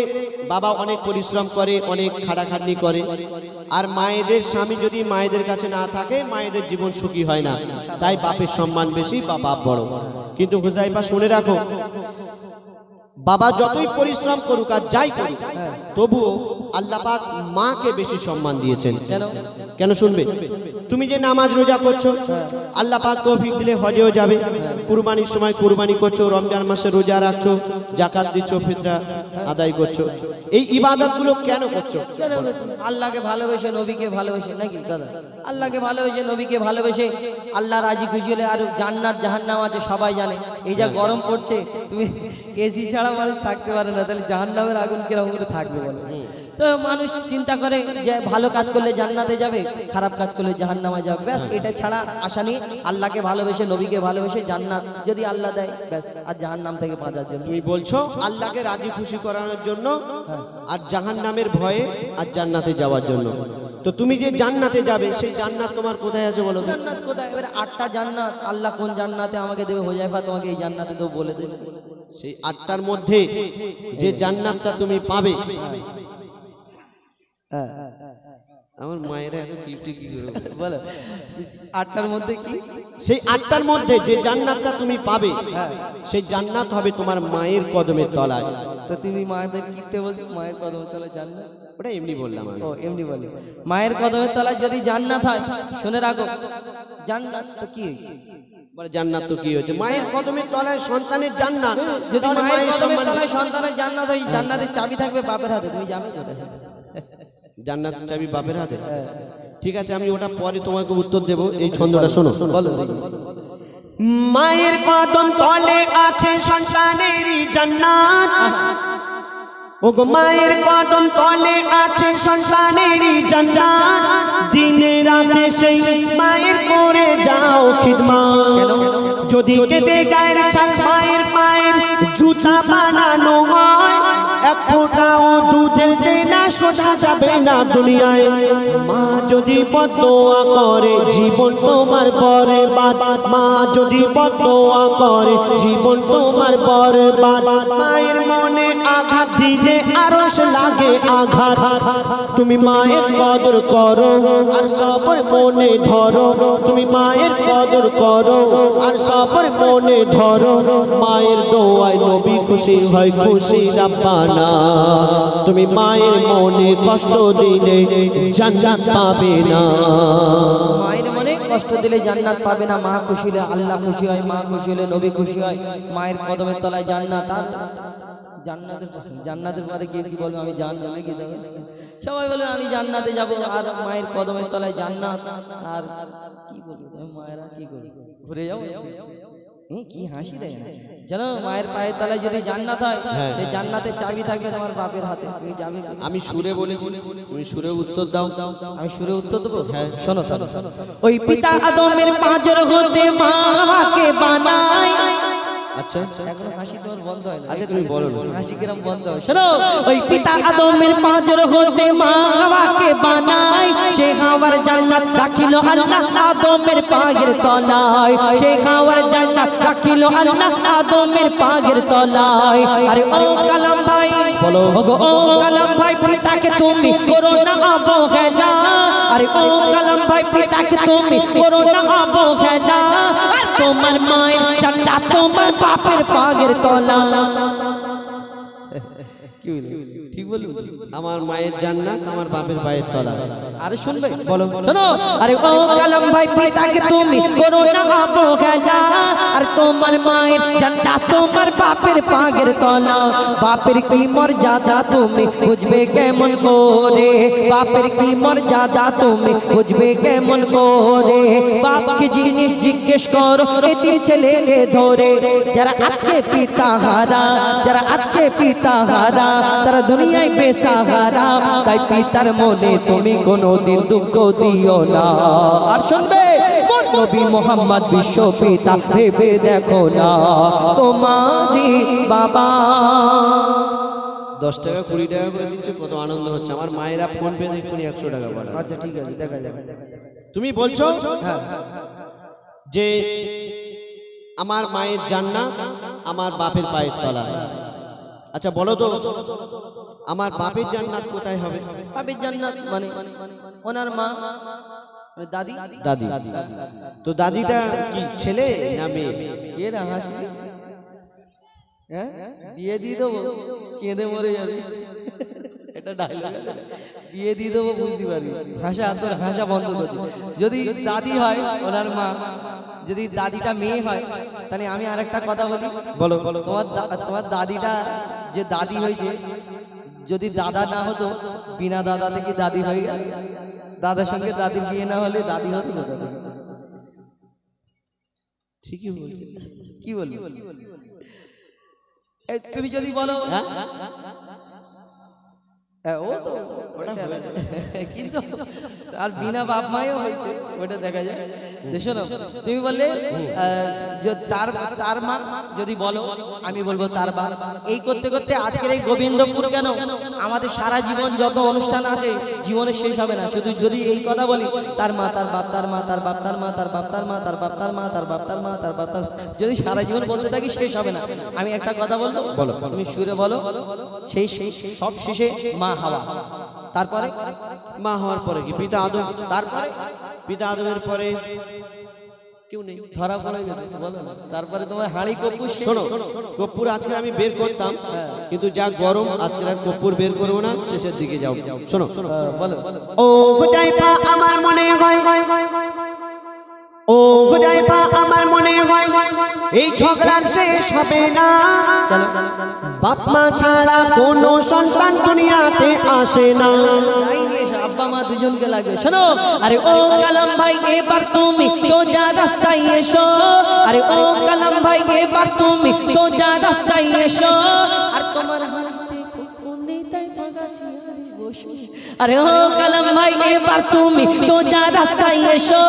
বাবা অনেক পরিশ্রম করে, অনেক খাটাখাটনি করে, আর মায়েদের স্বামী যদি মায়েদের কাছে না থাকে মায়েদের জীবন সুখী হয় না, তাই বাপের সম্মান বেশি বা বাপ বড়। কিন্তু হুজাইফা শুনে রাখো, বাবা যতই পরিশ্রম করুক আর যাই করুক তবুও আল্লাহ পাক মাকে বেশি সম্মান দিয়েছেন। কেন? কেন শুনবে? তুমি যে নামাজ রোজা করছো, আল্লাহ পাক তৌফিক দিলে হজেও যাবে, কুরবানির সময় কুরবানি করছো, রমজান মাসে রোজা রাখছো, যাকাত দিচ্ছ, ফিতরা আদায় করছো, এই ইবাদতগুলো কেন করছো? কেন করছো? আল্লাহকে ভালোবেসে, নবীকে ভালোবেসে, নাকি দাদা? আল্লাহকে ভালোবেসে, নবীকে ভালোবেসে, আল্লাহ রাজি খুশি হলে। আর জান্নাত জাহান্নাম আছে সবাই জানে। এই যা গরম পড়ছে, তুমি এসি ছাড়া মানুষ থাকতে পারে না, তাহলে জাহান্নামের আগুন কিরকম করে থাকবে বলো? তো মানুষ চিন্তা করে যে ভালো কাজ করলে জান্নাতে যাবে, খারাপ কাজ করলে জাহান্নামে যাবে, ব্যাস এটা ছাড়া আশা নেই। আল্লাহকে ভালোবেসে, নবীকে ভালোবেসে জান্নাত যদি আল্লাহ দেয় ব্যাস, আর জাহান্নাম থেকে বাঁচার জন্য। তুমি বলছো আল্লাহকে রাজি খুশি করানোর জন্য আর জাহান্নামের ভয়ে আর জান্নাতে যাওয়ার জন্য। তো তুমি যে জান্নাতে যাবে সেই জান্নাত তোমার কোথায় আছে বলো? জান্নাত কোথায়? এবারে 8টা জান্নাত, আল্লাহ কোন জান্নাতে আমাকে দেবে হুজাইফা তোমাকে এই জান্নাতে দেবো বলে দিয়েছে। সেই 8টার মধ্যে যে জান্নাতটা তুমি পাবে, আমার মায়েরা এত কিপটি কি করে বলো 8টার মধ্যে কি? সেই 8টার মধ্যে যে জান্নাতটা তুমি পাবে সেই জান্নাত হবে তোমার মায়ের কদমের তলায়। তো তুমি মায়েদের কিপটে বলছো, মায়ের কদমের তলায় জান্নাত? ওটা এমনি বললাম আমি। ও এমনি বলি। মায়ের কদমের তলায় যদি জান্নাত হয়, শুনে রাখো, জান্নাত তো কি হয়েছে? বলে জান্নাত তো কি হয়েছে? মায়ের কদমের তলায় সন্তানের জান্নাত। যদি তাহলে মায়ের কদমের সম্মান- তলায় সন্তানের জান্নাত হয়, জান্নাতের চাবি থাকবে বাপের হাতে, তুমি যাবে কোথায়? জান্নাতের চাবি বাপের হাতে। ঠিক আছে, আমি ওটা পরে তোমাকে উত্তর দেব। এই ছন্দটা শোনো। বলো দেখি। মায়ের কদম তলে আছে সন্তানেরই জান্নাত। ওগো মায়ের কদম তলে আছে সন্তানেরই জান্নাত। দিনে রাতে সেই মায়ের করে যাও খিদমত। যদি কেটে গায়ের ছাল মায়ের পায়ের জুতা বানানো হয়, এক ফোঁটাও দুধের দেনা সোজা যাবে না দুনিয়ায়। মা যদি বদদোয়া করে জীবন তোমার বরবাদ, মা যদি বদদোয়া করে জীবন তোমার বরবাদ। মায়ের মনে আঘাত দিলে আরশ লাগে আঘাত। তুমি মায়ের কদর করো আর সবর মনে ধরো, তুমি মায়ের কদর করো আর সবর মনে ধরো। মায়ের দোয়ায় নবী খুশি হয়, খুশি রাব্বানা। তুমি মায়ের মনে কষ্ট দিলে জান্নাত পাবে না। মায়ের মনে কষ্ট দিলে জান্নাত পাবে না। মা খুশি হলে আল্লাহ খুশি হয়, মা খুশি হলে নবী খুশি হয়। মায়ের কদমের তলায় জান্নাত। আর জান্নাতের পরে কে কি বলবে? আমি জান্নাতে নাকি যাবো? সবাই বলবে আমি জান্নাতে যাব, আর মায়ের কদমের তলায় জান্নাত। আর কি বলবো, মায়েরা কি করবে? ঘুরে যাও। কি হাসি দেয় জানো? মায়ের পায়ের তলায় যদি জান্নাত হয়, সেই জান্নাতের চাবি থাকবে তোমার বাপের হাতে, তুমি যাবে। আমি সুরে বলেছি, তুমি সুরে উত্তর দাও। আমি সুরে উত্তর দেবো। হ্যাঁ শোনো শোনো। ওই পিতা আদমের পাঁজর হতে মাকে বানায়। আচ্ছা এখনো হাসি তোমার বন্ধ হয় না? আচ্ছা তুমি বলো না। হাসি কিরম বন্ধ হয়? শোনো, ওই পিতা আদমের পাঁজর হতে মাকে বানায়, সে খাওয়ার জান্নাত রাখিল আল্লাহ আদমের পায়ের তলায়। সে খাওয়ার জান্নাত রাখিল আল্লাহ আদমের পায়ের তলায়। আরে ও কালাম ভাই বলো, ও কালাম ভাই, পিতাকে তুমি করো না অবহেলা। আরে ও কালাম ভাই পিতাকে তুমি করো না অবহেলা আর তোমার মায়ের জান্নাত তোমার বাপের পাগের তলা ঠিক বলি আমার মায়ের জান্নাত আমার বাপের পায়ের তলা আরে শুনবে বলো শোনো আরে ও কালাম ভাই পিতাকে তুমি করো না অবহেলা আর তোমার মায়ের জান্নাত তোমার বাপের পাগের তলা বাপের কি মর্যাদা তুমি বুঝবে কেমন করে বাপের কি মর্যাদা তুমি বুঝবে কেমন করে বাপকে জিনিস জিজ্ঞেস করো এতিম ছেলেকে ধরে যারা আজকে পিতা হারা যারা আজকে পিতা হারা তারা দুনিয়ায় বেসাহারা তাই পিতার মনে তুমি কোনোদিন দুঃখ দিও না আর শুনবে নবী মোহাম্মদ বিশ্ব পিতা ভেবে দেখো না তোমারই বাবা 10 টাকা 20 টাকা করে দিচ্ছে কত আনন্দ হচ্ছে আমার মায়েরা ফোন পে দেখুনি 100 টাকা পাঠায় আচ্ছা ঠিক আছে দেখা যাবে তুমি বলছো যে আমার মায়ের জান্নাত আমার বাপের পায়ের তলা আচ্ছা বলো তো আমার বাপের জান্নাত কোথায় হবে বাপের জান্নাত মানে ওনার মা দাদি দাদি তো দাদিটা কি ছেলে না মেয়ে এর হাসি হ্যাঁ বিয়ে দিয়ে দেবো কেঁদে মরে যাবে এটা ডায়লগ বিয়ে দিয়ে দেবো বুঝতে পারবি ভাষা তোর ভাষা বন্ধ করছি যদি দাদি হয় ওনার মা যদি দাদিটা মেয়ে হয় তাহলে আমি আরেকটা কথা বলি বলো তোমার দাদিটা যে দাদি হয়েছে যদি দাদা না হতো বিনা দাদা থেকে দাদি হয়ে গেল দাদার সঙ্গে দাদির বিয়ে না হলে দাদি হতো কোথা থেকে ঠিকই বলছি কি বলি তুমি যদি বলো ও তো কিন্তু আর বিনা বাপ মায়েও হয়েছে ওটা দেখা যায় শোনো তুমি বললে তার মা যদি বলো আমি বলবো তার বাপ এই করতে করতে আজকের এই গোবিন্দপুর কেন আমাদের সারা জীবন যত অনুষ্ঠান আছে জীবনে শেষ হবে না শুধু যদি এই কথা বলি তার মা তার বাপ তার মা তার বাপ তার মা তার বাপ তার মা তার বাপ তার মা তার বাপ তার মা তার বাপ তার যদি সারা জীবন বলতে থাকি শেষ হবে না আমি একটা কথা বলবো বলো তুমি সুরে বলো সেই সব শেষে মা হাওয়া তারপরে মা হওয়ার পরে কি পিতা আদম তারপরে পিতা আদমের পরে কেউ নেই ধরা পড়ে গেছে বলো না তারপরে তোমার হাঁড়ি কর্পূর শোনো কর্পূর আজকে আমি বের করতাম কিন্তু যা গরম আজকে আর কর্পূর বের করবো না শেষের দিকে যাও শোনো বলো ও হুদাইফা আমার মনে হয় ও হুদাইফা আমার মনে হয় এই ঝগড়ার শেষ হবে না বাপ মা ছাড়া কোনো সন্তান দুনিয়াতে আসে না আব্বা মা দুজনকে লাগে শোনো আরে ও কালাম ভাই এবার তুমি সোজা রাস্তায় এসো আরে ও কালাম ভাই এবার তুমি সোজা রাস্তায় এসো আর তোমার হাতে কোনে তাই ভাগাছি বসে আরে ও কালাম ভাই এবার তুমি সোজা রাস্তায় এসো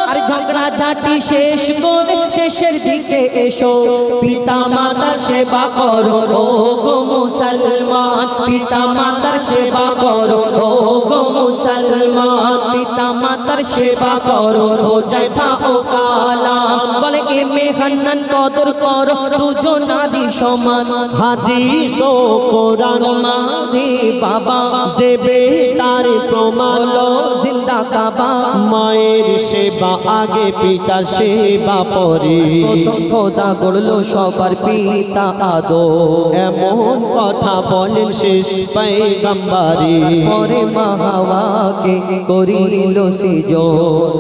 আর ঝগড়া ঝাঁটি শেষ করে শেষের দিকে এসো পিতা মাতার সেবা করো ও গো মুসলমান পিতা মাতার সেবা করো ও গো মুসলমান পিতা মাতার সেবা করো হুযায়ফা ও কালাম বলে এ মেহান্নান কদর করো দুজো নারী সমান হাদিস ও কোরআন মাদি বাবা দেবে তার প্রমাণ বলো জিন্দা কাবা মায়ের সেবা আগে পিতার সেবা পরে প্রথম খোদা গড়লো সবার পিতা আদম এমন কথা বলেন শেষ পয়গম্বরে পরে মা হাওয়াকে করিল সিজন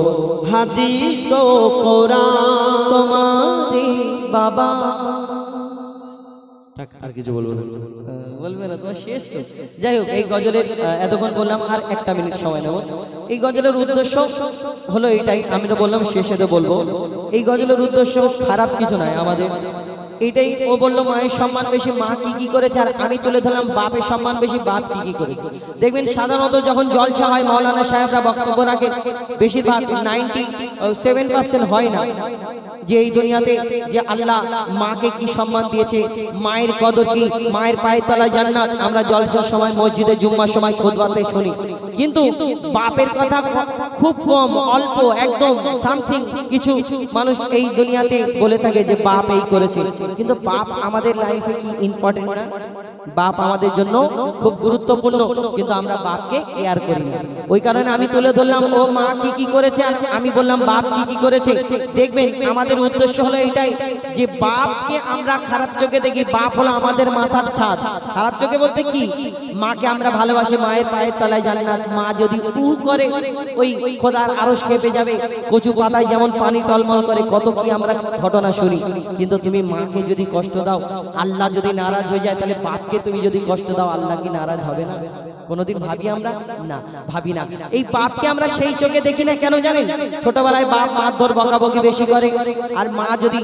হাদিস ও কোরআন তোমারে বাবা আর কিছু বলবো না বলবে না তোমার শেষ তো যাই হোক এই গজলের এতক্ষণ বললাম আর একটা মিনিট সময় নেব এই গজলের উদ্দেশ্য হলো এইটাই আমি তো বললাম শেষে বলবো এই গজলের উদ্দেশ্য খারাপ কিছু নয় আমাদের এটাই ও বললো মায়ের সম্মান বেশি মা কি কি করেছে আর আমি তুলে ধরলাম বাপের সম্মান বেশি বাপ কি কি করেছে দেখবেন সাধারণত যখন জলসা হয় মাওলানা সাহেবরা বক্তব্য রাখেন বেশিরভাগ 97% হয় না যে এই দুনিয়াতে যে আল্লাহ মাকে কি সম্মান দিয়েছে মায়ের কদর কি মায়ের পায়ের তলায় জান্নাত আমরা জলসার সময় মসজিদে জুম্মার সময় খুতবাতে শুনি কিন্তু বাপের কথা খুব কম অল্প একদম সামথিং কিছু মানুষ এই দুনিয়াতে বলে থাকে যে বাপ এই করেছে কিন্তু বাপ আমাদের লাইফে কি ইম্পর্টেন্ট না বাপ আমাদের জন্য খুব গুরুত্বপূর্ণ, কিন্তু আমরা বাপকে কেয়ার করি না। ওই কারণে আমি তুলে ধরলাম ও মা কি কি করেছে, আর আমি বললাম বাপ কি কি করেছে। দেখবেন আমাদের উদ্দেশ্য হলো এটাই যে বাপকে আমরা খারাপ চোখে দেখি, বাপ হলো আমাদের মাথার ছাদ। খারাপ চোখে বলতে কি, মাকে আমরা ভালোবাসি, মায়ের পায়ের তলায় জান্নাত। মা যদি করে ওই খোদার আরশ কেঁপে যাবে, কচু পাতায় যেমন পানি টলমল করে, কত কি আমরা ঘটনা শুনি। কিন্তু তুমি মাকে যদি কষ্ট দাও, আল্লাহ যদি নারাজ হয়ে যায়, তাহলে বাপকে তুমি যদি কষ্ট দাও, আল্লাহ কি নারাজ হবে না? কোনোদিন ভাবি আমরা? না, ভাবি না। এই বাপকে আমরা সেই চোখে দেখি না, কেন জানেন? ছোটবেলায় বাপ মারধর বকাবকি বেশি করে, আর মা যদি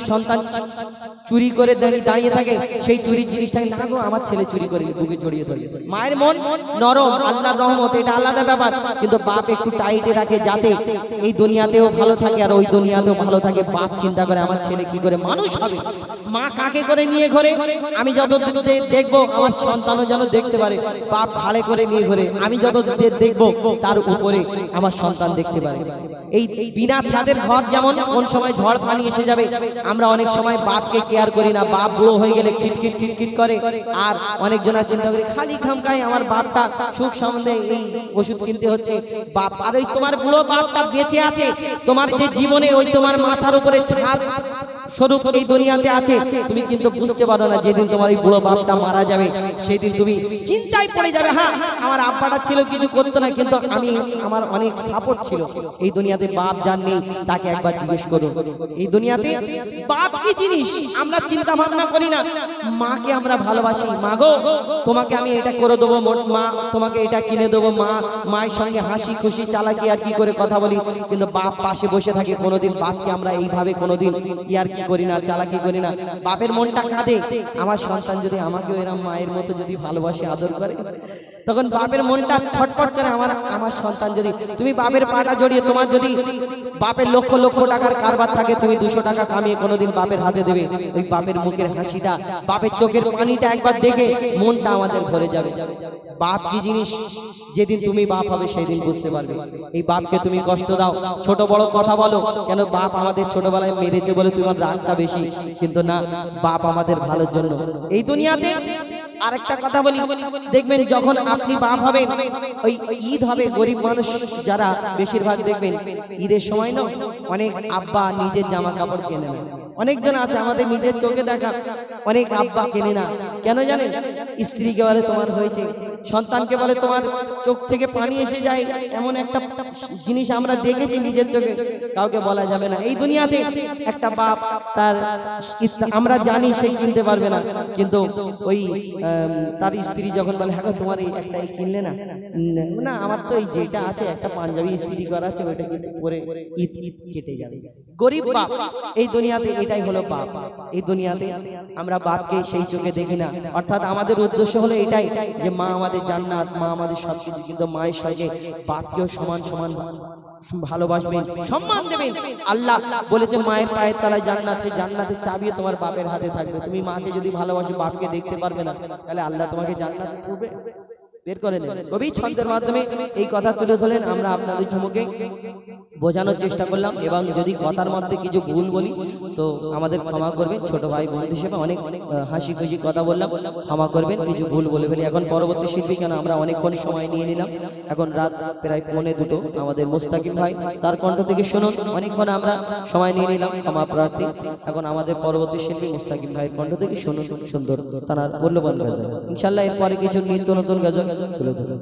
সন্তান চুরি করে দাঁড়িয়ে থাকে, সেই চুরির জিনিসটাকে না গো আমার ছেলে চুরি করে, বুকে জড়িয়ে ধরে। মায়ের মন নরম, আল্লাহর রহমত, এটা আলাদা ব্যাপার। কিন্তু বাপ একটু টাইটে রাখে, যাতে এই দুনিয়াতেও ভালো থাকে আর ওই দুনিয়াতেও ভালো থাকে। বাপ চিন্তা করে আমার ছেলে কি করে মানুষ হবে, মা কাকে করে নিয়ে ঘরে, আমি যত দেখবো আমার সন্তানও যেন দেখতে পারে। বাপ ভাড়ে করে নিয়ে ঘরে, আমি যত দেখবো তার উপরে আমার সন্তান দেখতে পারে। এই বিনা ছাদের ঘর যেমন কোন সময় ঝড় পানি এসে যাবে, আমরা অনেক সময় বাপকে কেয়ার করি না। বাপ বুড়ো হয়ে গেলে খিটখিট খিটখিট করে, আর অনেকজনা চিন্তা করে খালি খামখাই আমার বাপটা সুখ সম্বন্ধে এই ওষুধ কিনতে হচ্ছে। বাপ, আর ওই তোমার বুড়ো বাপটা বেঁচে আছে, তোমার যে জীবনে ওই তোমার মাথার উপরে ছাদ স্বরূপ এই দুনিয়াতে আছে, তুমি কিন্তু বুঝতে পারো না। যেদিন তোমার এই বুড়ো বাপটা মারা যাবে, সেই দিন তুমি চিন্তায় পড়ে যাবে, হ্যাঁ আমার আব্বাটা ছিল কিছু করতো না, কিন্তু আমার অনেক সাপোর্ট ছিল। এই দুনিয়াতে বাপ যার নেই তাকে একবার জিজ্ঞেস করো, এই দুনিয়াতে বাপ কি জিনিস আমরা চিন্তা ভাবনা করি না। মাকে আমরা ভালোবাসি, মা গো তোমাকে আমি এটা করে দেবো, মা তোমাকে এটা কিনে দেবো, মায়ের সঙ্গে হাসি খুশি চালাকি আর কি করে কথা বলি। কিন্তু বাপ পাশে বসে থাকে, কোনোদিন বাপকে আমরা এইভাবে কোনোদিন ইয়ার কি করি না, চালাকি করি না। বাপের মনটা কাঁদে, আমার সন্তান যদি আমাকে এরকম মায়ের মতো যদি ভালোবাসে আদর করে, তখন বাপের মনটা ছটফট করে। আমার সন্তান যদি, তুমি বাপের পাটা জড়িয়ে, তোমার যদি বাপের লক্ষ লক্ষ টাকার কারবার থাকে, তুমি 200 টাকা কামিয়ে কোনোদিন বাপের হাতে দেবে, ওই বাপের মুখের হাসিটা, বাপের চোখের পানিটা একবার দেখে মনটা আমাদের ভরে যাবে। বাপ কি জিনিস যেদিন তুমি বাপ হবে সেই দিন বুঝতে পারবে। এই বাপকে তুমি কষ্ট দাও, ছোট বড় কথা বলো, কেন বাপ আমাদের ছোটবেলায় মেরেছে বলে তোমার রাগটা বেশি, কিন্তু না, বাপ আমাদের ভালোর জন্য। এই দুনিয়াতে আরেকটা কথা বলি, দেখবেন যখন আপনি বাপ হবেন, ওই ঈদ হবে, গরিব মানুষ যারা বেশিরভাগ দেখবেন ঈদের সময় না অনেক আব্বা নিজের জামা কাপড় কেনে না। অনেকজন আছে আমাদের নিজের চোখে দেখা, অনেক আব্বা কেনে না, কেন জানেন? স্ত্রীকে বলে তোমার হয়েছে, সন্তানকে বলে তোমার চোখ থেকে পানি এসে যায়, এমন একটা জিনিস আমরা দেখেছি নিজের চোখে, কাউকে বলা যাবে না। এই দুনিয়াতে একটা বাপ তার, আমরা জানি সেই কিনতে পারবে না, কিন্তু ওই তার স্ত্রী যখন বলে হ্যাঁ তোমার এই একটা কিনলে না, না আমার তো এই যেটা আছে একটা পাঞ্জাবি ইস্ত্রি করা আছে, ওইটা কিন্তু পরে ঈদ কেটে যাবে। গরিব বাপ, এই দুনিয়াতে এটাই হলো বাপ। এই দুনিয়াতে আমরা বাপকে সেই চোখে দেখি না, অর্থাৎ আমাদের উদ্দেশ্য হলো এটাই যে মা আমাদের জান্নাত, মা আমাদের সবকিছু, কিন্তু মায়ের সঙ্গে বাপকেও সমান সমান ভালোবাসবেন, সম্মান দেবেন। আল্লাহ বলেছে মায়ের পায়ের তলায় জান্নাত, সেই জান্নাতের চাবিও তোমার বাপের হাতে থাকবে। তুমি মাকে যদি ভালোবাসো, বাপকে দেখতে পারবে না, তাহলে আল্লাহ তোমাকে জান্নাত করবে, বের করে দেবে। কবি ছন্দের মাধ্যমে এই কথা তুলে ধরলেন, আমরা আপনাদের সম্মুখে বোঝানোর চেষ্টা করলাম, এবং যদি কথার মধ্যে কিছু ভুল বলি তো আমাদের ক্ষমা করবেন। ছোট ভাই বন্ধু হিসেবে অনেক হাসি খুশি কথা বললাম, ক্ষমা করবেন, কিছু ভুল বলে ফেলি। এখন পরবর্তী শিল্পী, কেন আমরা অনেকক্ষণ সময় নিয়ে নিলাম, এখন রাত প্রায় 1:45, আমাদের মুস্তাকিম ভাই তার কণ্ঠ থেকে শুনুন, অনেকক্ষণ আমরা সময় নিয়ে নিলাম, ক্ষমা প্রার্থী। এখন আমাদের পরবর্তী শিল্পী মুস্তাকিম ভাইয়ের কণ্ঠ থেকে শুনুন সুন্দর তার মূল্যবান গজল। ইনশাআল্লাহ এরপরে কিছু নিত্য নতুন গজল তুলে ধরুন।